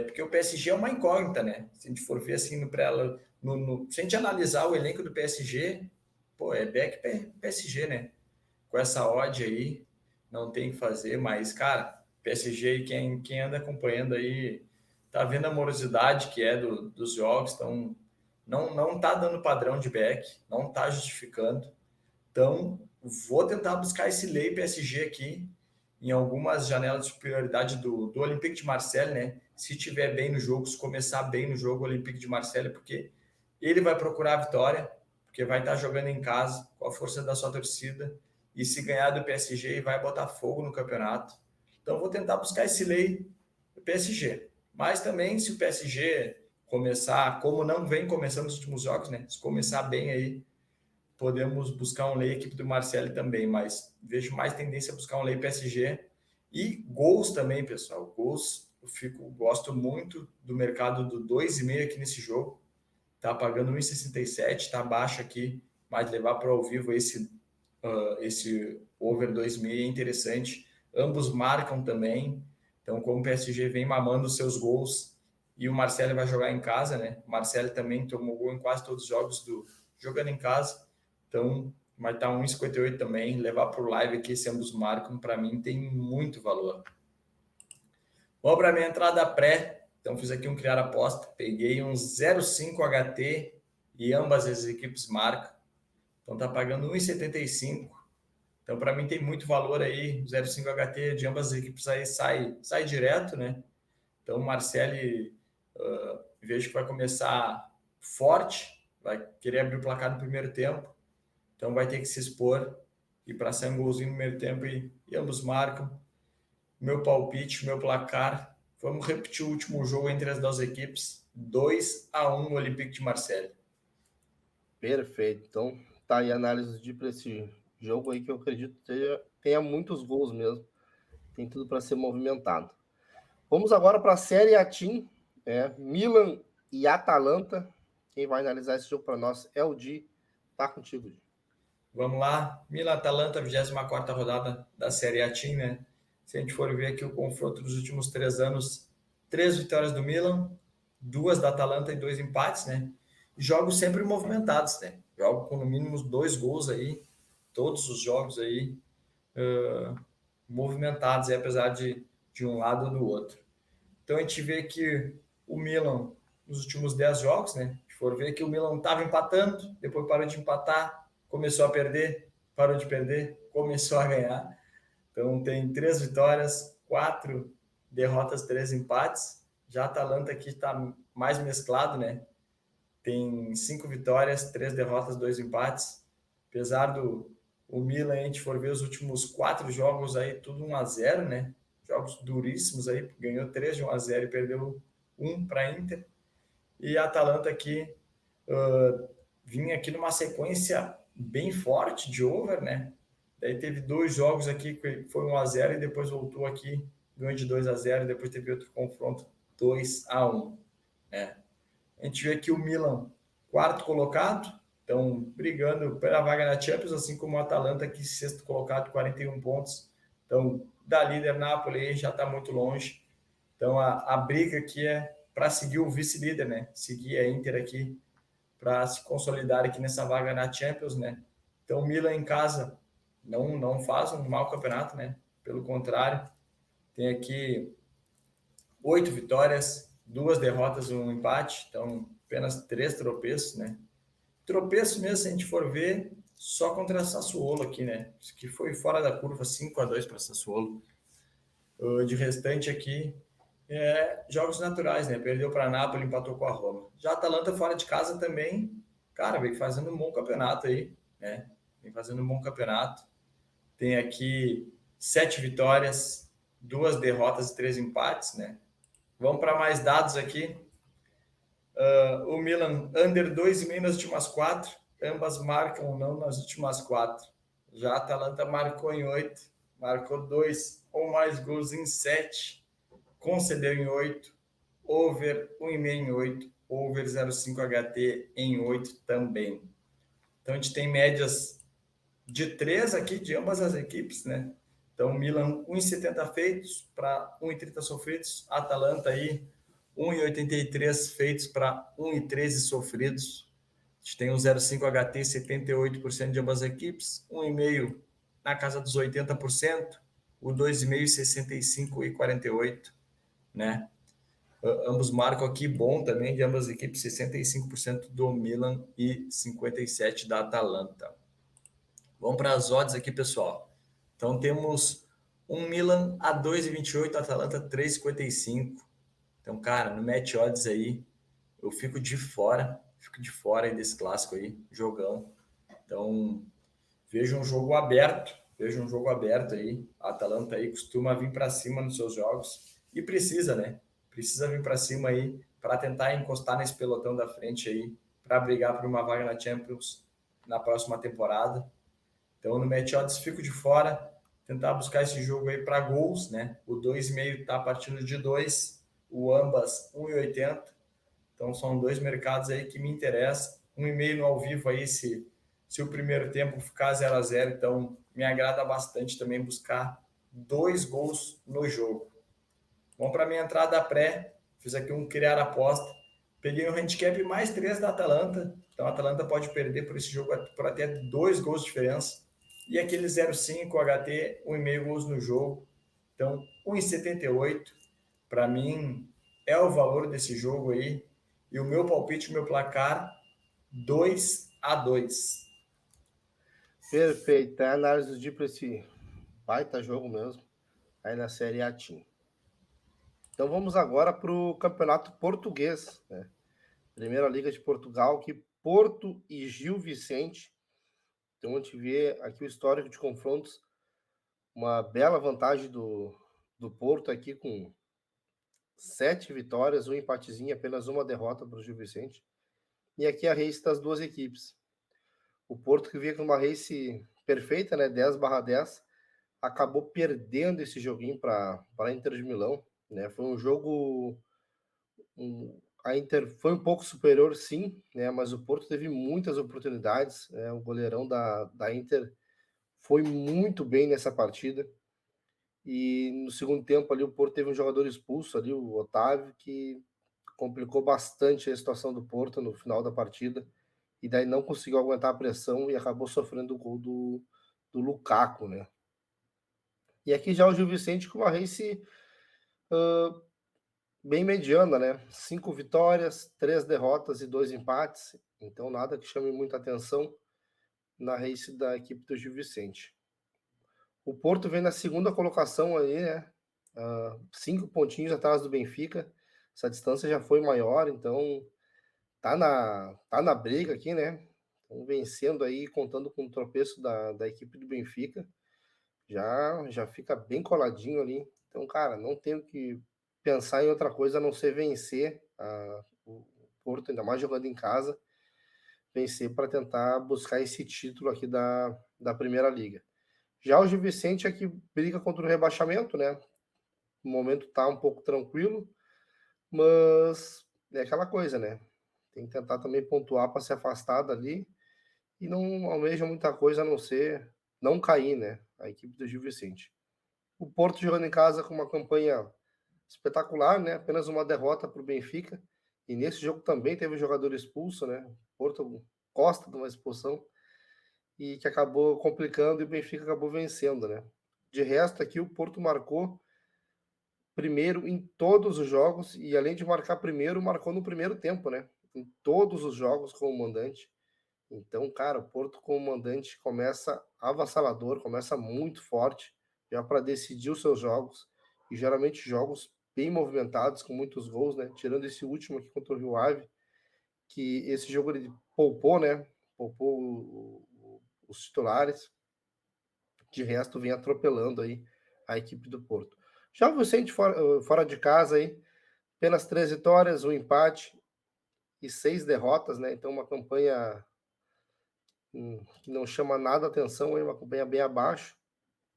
Porque o PSG é uma incógnita, né? Se a gente for ver assim se a gente analisar o elenco do PSG, pô, é back PSG, né? Com essa odd aí, não tem o que fazer, mas, cara, PSG, quem anda acompanhando aí tá vendo a morosidade que é dos jogos, então não tá dando padrão de back, não tá justificando. Então, vou tentar buscar esse lei PSG aqui em algumas janelas de superioridade do Olympique de Marseille, né? Se tiver bem no jogo, se começar bem no jogo, o Olympique de Marseille, porque ele vai procurar a vitória, porque vai estar jogando em casa com a força da sua torcida, e se ganhar do PSG, vai botar fogo no campeonato. Então, vou tentar buscar esse lei do PSG. Mas também, se o PSG começar, como não vem começando nos últimos jogos, né? Se começar bem aí, podemos buscar um lei equipe do Marcelo também, mas vejo mais tendência a buscar um lei PSG e gols também, pessoal. Gols, gosto muito do mercado do 2,5 aqui nesse jogo. Tá pagando 1,67, tá baixo aqui, mas levar para ao vivo esse over 2,5 é interessante. Ambos marcam também. Então, como o PSG vem mamando os seus gols e o Marcelo vai jogar em casa, né? O Marcelo também tomou gol em quase todos os jogos jogando em casa. Então, vai estar 1,58 também. Levar para o live aqui, se ambos marcam, para mim tem muito valor. Bom, para minha entrada pré, então fiz aqui um criar aposta. Peguei um 0,5 HT e ambas as equipes marcam. Então, tá pagando 1,75. Então, para mim tem muito valor aí. 0,5 HT de ambas as equipes aí sai direto, né? Então, o Marcelli, vejo que vai começar forte, vai querer abrir o placar no primeiro tempo. Então vai ter que se expor e para sair um golzinho no primeiro tempo e ambos marcam. Meu palpite, meu placar. Vamos repetir o último jogo entre as duas equipes. 2-1 Olympique de Marseille. Perfeito. Então, tá aí a análise para esse jogo aí que eu acredito tenha muitos gols mesmo. Tem tudo para ser movimentado. Vamos agora para a Série A Team, Milan e Atalanta. Quem vai analisar esse jogo para nós é o Di. Tá contigo, Di. Vamos lá. Milan-Atalanta, 24ª rodada da Série A Team, né? Se a gente for ver aqui o confronto dos últimos 3 anos, 3 vitórias do Milan, 2 da Atalanta e 2 empates, né? Jogos sempre movimentados, né? Jogos com no mínimo 2 gols aí, todos os jogos aí movimentados, apesar de um lado ou do outro. Então a gente vê que o Milan, nos últimos 10 jogos, né? Se for ver que o Milan estava empatando, depois parou de empatar, começou a perder, parou de perder, começou a ganhar. Então tem 3 vitórias, 4 derrotas, 3 empates. Já a Atalanta aqui está mais mesclado, né? Tem 5 vitórias, 3 derrotas, 2 empates. Apesar do o Milan, a gente for ver os últimos 4 jogos aí, tudo 1-0, né? Jogos duríssimos aí, ganhou 3 de 1-0 e perdeu 1 para a Inter. E a Atalanta aqui vinha aqui numa sequência bem forte de over, né? Daí teve 2 jogos aqui que foi 1-0 e depois voltou aqui, ganhou de 2-0 e depois teve outro confronto 2-1, né? A gente vê aqui o Milan, 4º colocado, então brigando pela vaga na Champions, assim como o Atalanta aqui, 6º colocado, 41 pontos. Então, da líder Napoli já está muito longe. Então, a briga aqui é para seguir o vice-líder, né? Seguir a Inter aqui para se consolidar aqui nessa vaga na Champions, né? Então, o Milan em casa não faz um mau campeonato, né? Pelo contrário, tem aqui 8 vitórias, 2 derrotas e 1 empate, então apenas 3 tropeços, né? Tropeço mesmo, se a gente for ver, só contra a Sassuolo aqui, né? Isso que foi fora da curva, 5-2 para Sassuolo. De restante aqui, jogos naturais, né? Perdeu para a Napoli, empatou com a Roma. Já a Atalanta fora de casa também, cara, vem fazendo um bom campeonato aí, né? Vem fazendo um bom campeonato. Tem aqui 7 vitórias, 2 derrotas e 3 empates, né? Vamos para mais dados aqui. O Milan, under 2,5 nas últimas 4. Ambas marcam ou não nas últimas 4. Já a Atalanta marcou em 8. Marcou 2 ou mais gols em 7. Concedeu em 8. Over 1,5 em 8. Over 0,5 HT em 8 também. Então a gente tem médias de 3 aqui de ambas as equipes, né? Então, Milan 1,70 feitos para 1,30 sofridos. Atalanta aí 1,83 feitos para 1,13 sofridos. A gente tem um 0,5 HT, 78% de ambas as equipes. 1,5 na casa dos 80%. O 2,5, 65 e 48, né? Ambos marcam aqui bom também, de ambas as equipes, 65% do Milan e 57% da Atalanta. Vamos para as odds aqui, pessoal. Então temos um Milan a 2,28, Atalanta 3,55. Então, cara, no match odds aí, eu fico de fora aí desse clássico aí, jogão. Então, vejo um jogo aberto aí. A Atalanta aí costuma vir para cima nos seus jogos e precisa, né? Precisa vir para cima aí para tentar encostar nesse pelotão da frente aí, para brigar por uma vaga na Champions na próxima temporada. Então, no match odds fico de fora, tentar buscar esse jogo aí para gols, né? O 2,5 está partindo de 2, o ambas 1,80. Então, são dois mercados aí que me interessam. 1,5 no ao vivo aí, se o primeiro tempo ficar 0-0, então me agrada bastante também buscar 2 gols no jogo. Vamos para minha entrada pré, fiz aqui um criar aposta, peguei um handicap mais 3 da Atalanta, então a Atalanta pode perder por esse jogo por até 2 gols de diferença, e aquele 0,5 HT, 1,5 gols no jogo, então 1,78 para mim é o valor desse jogo aí, e o meu palpite, o meu placar, 2-2. Perfeito. É a análise do dia para esse baita jogo mesmo, aí na Série A Team. Então vamos agora para o Campeonato Português, né? Primeira Liga de Portugal, que Porto e Gil Vicente. Então a gente vê aqui o histórico de confrontos, uma bela vantagem do Porto aqui com 7 vitórias, um empatezinho, apenas uma derrota para o Gil Vicente. E aqui a race das duas equipes. O Porto, que vinha com uma race perfeita, né, 10/10, acabou perdendo esse joguinho para a Inter de Milão. Né? Foi um jogo... a Inter foi um pouco superior, sim, né, mas o Porto teve muitas oportunidades. Né? O goleirão da Inter foi muito bem nessa partida. E no segundo tempo ali o Porto teve um jogador expulso ali, o Otávio, que complicou bastante a situação do Porto no final da partida, e daí não conseguiu aguentar a pressão e acabou sofrendo o gol do Lukaku, né? E aqui já o Gil Vicente com uma race bem mediana, né? 5 vitórias, 3 derrotas e 2 empates, então nada que chame muita atenção na race da equipe do Gil Vicente. O Porto vem na segunda colocação aí, né? 5 pontinhos atrás do Benfica. Essa distância já foi maior, então tá na briga aqui, né? Estão vencendo aí, contando com o tropeço da equipe do Benfica. Já fica bem coladinho ali. Então, cara, não tenho que pensar em outra coisa a não ser vencer o Porto, ainda mais jogando em casa, vencer para tentar buscar esse título aqui da Primeira Liga. Já o Gil Vicente é que briga contra o rebaixamento, né? O momento tá um pouco tranquilo, mas é aquela coisa, né? Tem que tentar também pontuar para se afastar dali e não almeja muita coisa a não ser não cair, né? A equipe do Gil Vicente. O Porto jogando em casa com uma campanha espetacular, né? Apenas uma derrota para o Benfica. E nesse jogo também teve um jogador expulso, né? O Porto gosta de uma expulsão e que acabou complicando e o Benfica acabou vencendo, né? De resto, aqui o Porto marcou primeiro em todos os jogos e além de marcar primeiro, marcou no primeiro tempo, né? Em todos os jogos com o mandante. Então, cara, o Porto com o mandante começa avassalador, começa muito forte, já para decidir os seus jogos, e geralmente jogos bem movimentados, com muitos gols, né? Tirando esse último aqui contra o Rio Ave, que esse jogo ele poupou, né? Poupou os titulares, de resto vem atropelando aí a equipe do Porto. Já o Vicente fora de casa aí, apenas 3 vitórias, um empate e 6 derrotas, né? Então uma campanha que não chama nada atenção, é uma campanha bem abaixo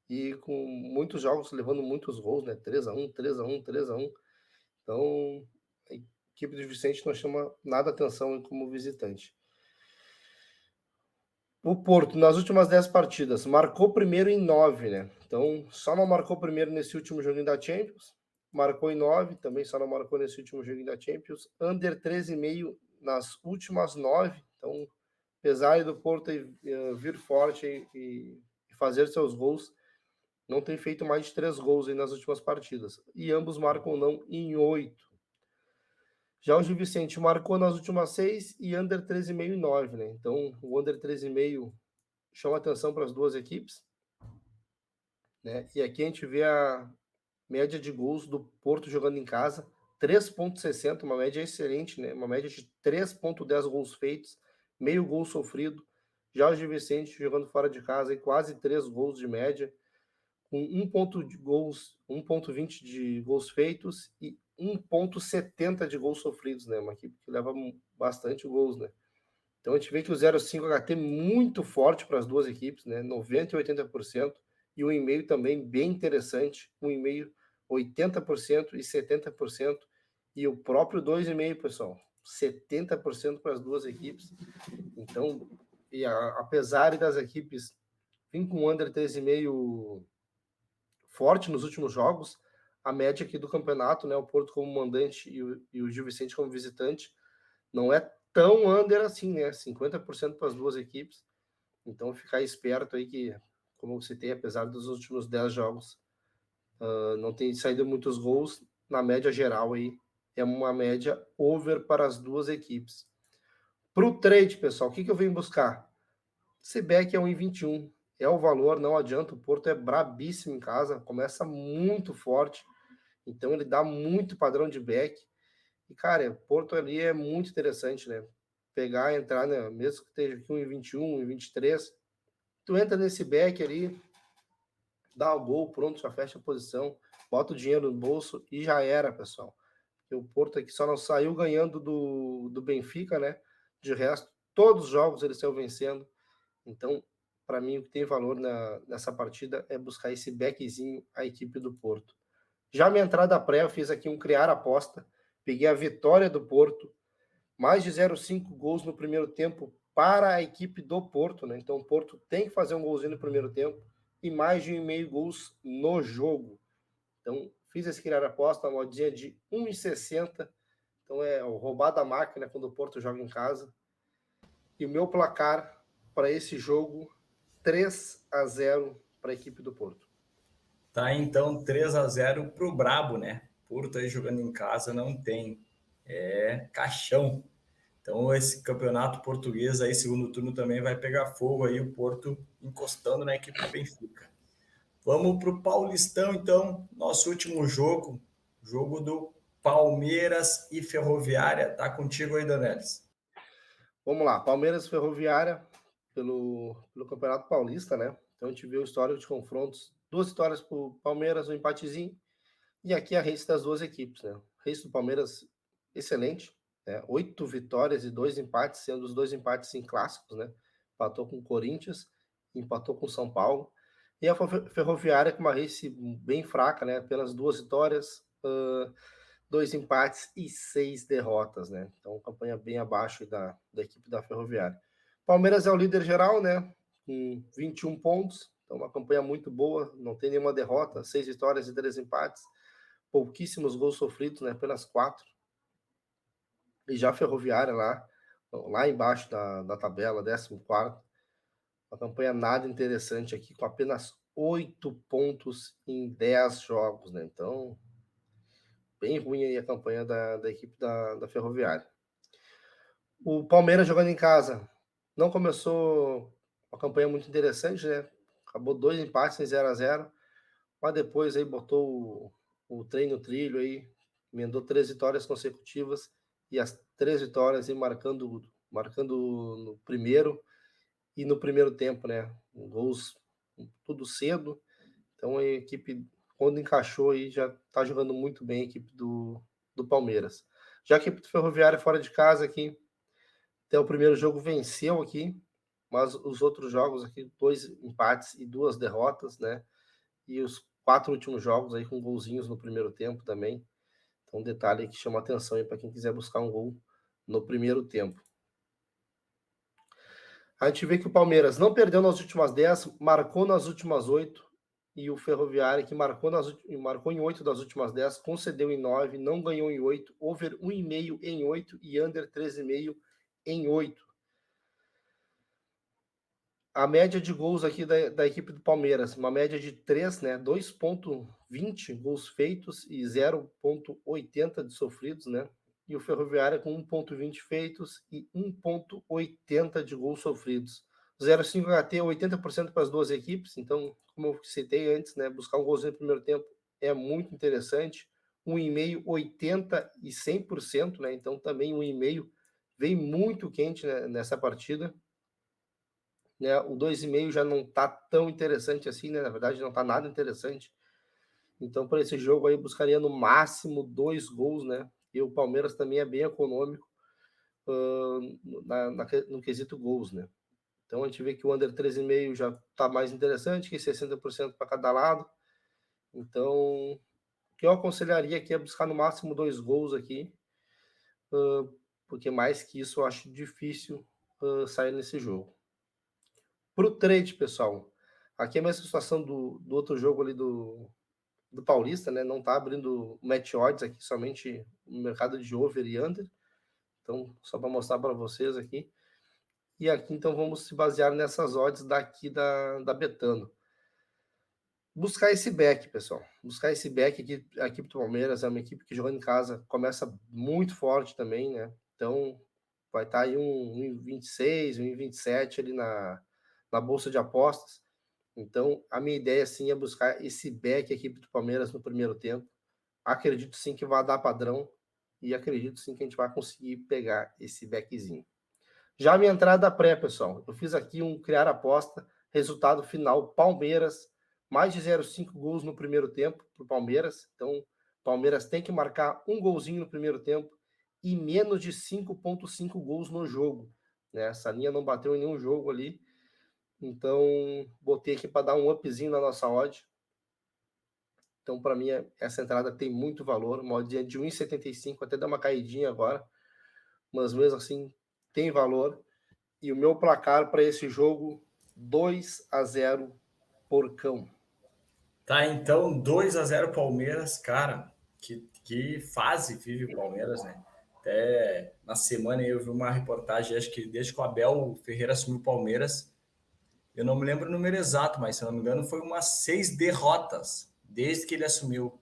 e com muitos jogos levando muitos gols, né? 3-1, 3-1, 3-1. Então, a equipe do Vicente não chama nada atenção como visitante. O Porto, nas últimas 10 partidas, marcou primeiro em 9, né? Então, só não marcou primeiro nesse último joguinho da Champions. Marcou em 9, também só não marcou nesse último joguinho da Champions. Under 13,5 nas últimas 9. Então, apesar do Porto vir forte e fazer seus gols, não tem feito mais de 3 gols aí nas últimas partidas. E ambos marcam não em 8. Já o Gil Vicente marcou nas últimas 6 e under 13,5 e 9, né? Então, o under 13,5 chama atenção para as duas equipes, né? E aqui a gente vê a média de gols do Porto jogando em casa, 3,60, uma média excelente, né? Uma média de 3,10 gols feitos, meio gol sofrido. Já o Gil Vicente jogando fora de casa, aí quase 3 gols de média, com 1,20 de gols feitos e 1,70 de gols sofridos, né? Uma equipe que leva bastante gols, né? Então a gente vê que o 0,5 HT muito forte para as duas equipes, né? 90% e 80%, e o e-mail também bem interessante, um e-mail 80% e 70%, e o próprio 2,5, pessoal, 70% para as duas equipes. Então, apesar das equipes vir com um under 3,5 forte nos últimos jogos, a média aqui do campeonato, né? O Porto como mandante e o Gil Vicente como visitante, não é tão under assim, né? 50% para as duas equipes. Então, ficar esperto aí que, como você tem, apesar dos últimos 10 jogos, não tem saído muitos gols, na média geral aí, é uma média over para as duas equipes. Para o trade, pessoal, o que eu venho buscar? CBEC é 1,21. É o valor, não adianta. O Porto é brabíssimo em casa, começa muito forte, então ele dá muito padrão de back. E, cara, o Porto ali é muito interessante, né? Pegar, entrar, né? Mesmo que esteja aqui 1,21, 1,23, tu entra nesse back ali, dá o gol, pronto, já fecha a posição, bota o dinheiro no bolso e já era, pessoal. Porque o Porto aqui só não saiu ganhando do Benfica, né? De resto, todos os jogos ele saiu vencendo. Então, para mim, o que tem valor nessa partida é buscar esse backzinho a equipe do Porto. Já minha entrada pré, eu fiz aqui um criar aposta, peguei a vitória do Porto, mais de 0,5 gols no primeiro tempo para a equipe do Porto, né? Então o Porto tem que fazer um golzinho no primeiro tempo e mais de 1,5 gols no jogo. Então fiz esse criar aposta, uma modinha de 1,60. Então é o roubar da máquina quando o Porto joga em casa. E o meu placar para esse jogo, 3-0 para a equipe do Porto. Tá, então 3-0 pro Brabo, né? Porto aí jogando em casa não tem. É caixão. Então esse campeonato português aí, segundo turno, também vai pegar fogo aí, o Porto encostando na equipe do Benfica. Vamos pro Paulistão, então. Nosso último jogo. Jogo do Palmeiras e Ferroviária. Tá contigo aí, Danelis. Vamos lá, Palmeiras Ferroviária pelo Campeonato Paulista, né? Então a gente viu o histórico de confrontos, 2 vitórias para o Palmeiras, um empatezinho, e aqui a race das duas equipes, né? Race do Palmeiras excelente, né? 8 vitórias e 2 empates, sendo os 2 empates em clássicos, né? Empatou com o Corinthians, empatou com o São Paulo, e a Ferroviária com uma race bem fraca, né? Apenas 2 vitórias, 2 empates e 6 derrotas, né? Então, campanha bem abaixo da equipe da Ferroviária. Palmeiras é o líder geral, né? Com 21 pontos. Então, uma campanha muito boa, não tem nenhuma derrota, 6 vitórias e 3 empates. Pouquíssimos gols sofridos, né? Apenas 4. E já a Ferroviária lá embaixo da tabela, 14º. Uma campanha nada interessante aqui, com apenas 8 pontos em 10 jogos, né? Então, bem ruim aí a campanha da equipe da Ferroviária. O Palmeiras jogando em casa não começou uma campanha muito interessante, né? Acabou 2 empates em 0-0, mas depois aí botou o trem no trilho aí, emendou 3 vitórias consecutivas e as 3 vitórias aí marcando no primeiro e no primeiro tempo, né? Gols tudo cedo. Então a equipe, quando encaixou aí, já está jogando muito bem a equipe do Palmeiras. Já a equipe do Ferroviária fora de casa aqui, até o primeiro jogo venceu aqui, mas os outros jogos aqui, 2 empates e 2 derrotas, né? E os 4 últimos jogos aí com golzinhos no primeiro tempo também. Então, um detalhe que chama atenção aí para quem quiser buscar um gol no primeiro tempo. A gente vê que o Palmeiras não perdeu nas últimas 10, marcou nas últimas 8, e o Ferroviária, que marcou em 8 das últimas 10, concedeu em 9, não ganhou em 8, over 1,5 em 8 e under 13,5 em 8. A média de gols aqui da equipe do Palmeiras, uma média de 3, né? 2,20 gols feitos e 0,80 de sofridos, né? e o Ferroviária com 1,20 feitos e 1,80 de gols sofridos. 0,5 HT, 80% para as duas equipes, então, como eu citei antes, né, buscar um golzinho no primeiro tempo é muito interessante. 1,5, 80 e 100%, né, então também 1,5 vem muito quente, né, nessa partida. Né, o 2,5 já não está tão interessante assim, né, na verdade não está nada interessante. Então, para esse jogo aí, buscaria no máximo 2 gols, né? E o Palmeiras também é bem econômico no quesito gols, né? Então, a gente vê que o under 3,5 já está mais interessante, que 60% para cada lado. Então, o que eu aconselharia aqui é buscar no máximo 2 gols aqui, porque mais que isso eu acho difícil sair nesse jogo. Para o trade, pessoal, aqui é a mesma situação do outro jogo ali do Paulista, né? Não tá abrindo match odds aqui, somente no mercado de over e under. Então, só para mostrar para vocês aqui. E aqui, então, vamos se basear nessas odds daqui da Betano. Buscar esse back, pessoal. Buscar esse back aqui. A equipe do Palmeiras é uma equipe que jogando em casa começa muito forte também, né? Então, vai estar aí um 26, um 27 ali na bolsa de apostas. Então, a minha ideia, sim, é buscar esse back equipe do Palmeiras no primeiro tempo. Acredito, sim, que vai dar padrão e acredito, sim, que a gente vai conseguir pegar esse backzinho. Já a minha entrada pré, pessoal, eu fiz aqui um criar aposta, resultado final, Palmeiras, mais de 0,5 gols no primeiro tempo para o Palmeiras. Então, Palmeiras tem que marcar um golzinho no primeiro tempo e menos de 5,5 gols no jogo. Né? Essa linha não bateu em nenhum jogo ali. Então, botei aqui para dar um upzinho na nossa odd. Então, para mim, essa entrada tem muito valor. Uma oddzinha de 1,75, até dá uma caidinha agora. Mas mesmo assim, tem valor. E o meu placar para esse jogo, 2-0 Porcão. Tá, então 2-0 Palmeiras, cara, que fase vive o Palmeiras, né? Até na semana eu vi uma reportagem, acho que desde que o Abel Ferreira assumiu o Palmeiras, eu não me lembro o número exato, mas se não me engano foi umas 6 derrotas desde que ele assumiu.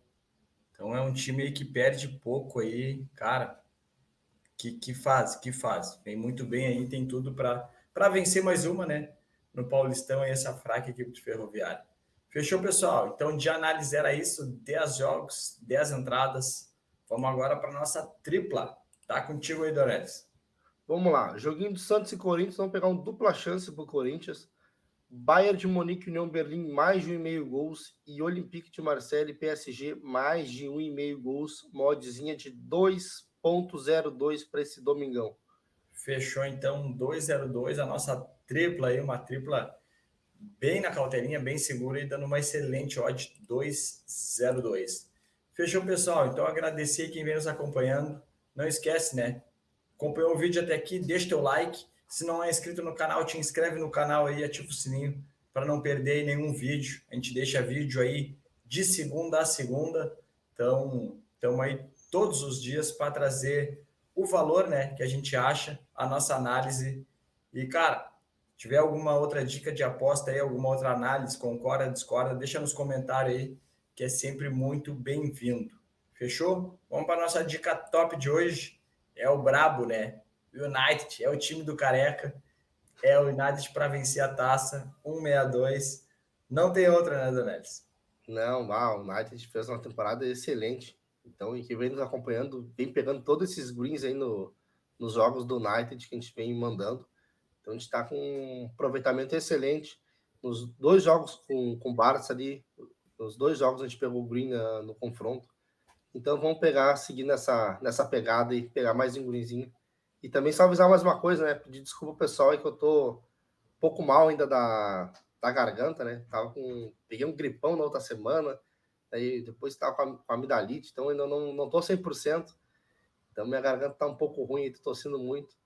Então é um time aí que perde pouco aí, cara, que faz. Vem muito bem aí, tem tudo para vencer mais uma, né? No Paulistão aí, essa fraca equipe de Ferroviária. Fechou, pessoal? Então, de análise era isso, 10 jogos, 10 entradas. Vamos agora para nossa tripla. Tá contigo aí, Dorelis. Vamos lá. Joguinho do Santos e Corinthians, vamos pegar uma dupla chance para o Corinthians. Bayern de Munique e União Berlim, mais de 1,5 gols. E Olympique de Marseille e PSG, mais de 1,5 gols. Modzinha de 2,02 para esse domingão. Fechou, então, 2-0-2, a nossa tripla aí, uma tripla bem na cautelinha, bem segura e dando uma excelente odd 2-0-2. Fechou, pessoal? Então, agradecer quem vem nos acompanhando. Não esquece, né? Acompanhou o vídeo até aqui, deixa teu like. Se não é inscrito no canal, te inscreve no canal aí, ativa o sininho para não perder nenhum vídeo. A gente deixa vídeo aí de segunda a segunda. Então, estamos aí todos os dias para trazer o valor, né, que a gente acha, a nossa análise. E, cara, tiver alguma outra dica de aposta aí, alguma outra análise, concorda, discorda, deixa nos comentários aí, que é sempre muito bem-vindo. Fechou? Vamos para a nossa dica top de hoje. É o brabo, né? United, é o time do Careca. É o United para vencer a taça. 162. Não tem outra, né, Donelis? Não, o United fez uma temporada excelente. Então, e que vem nos acompanhando, vem pegando todos esses greens aí nos jogos do United que a gente vem mandando. Então, a gente está com um aproveitamento excelente. Nos dois jogos com o Barça ali, nos dois jogos a gente pegou o green no confronto. Então, vamos pegar, seguir nessa pegada e pegar mais um greenzinho. E também só avisar mais uma coisa, né? Pedir desculpa ao pessoal aí que eu tô um pouco mal ainda da garganta, né? Peguei um gripão na outra semana, aí depois estava com a amidalite, então ainda não tô 100%. Então minha garganta tá um pouco ruim, tô tossindo muito.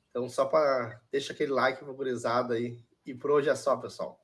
Então só para deixa aquele like favorizado aí. E por hoje é só, pessoal.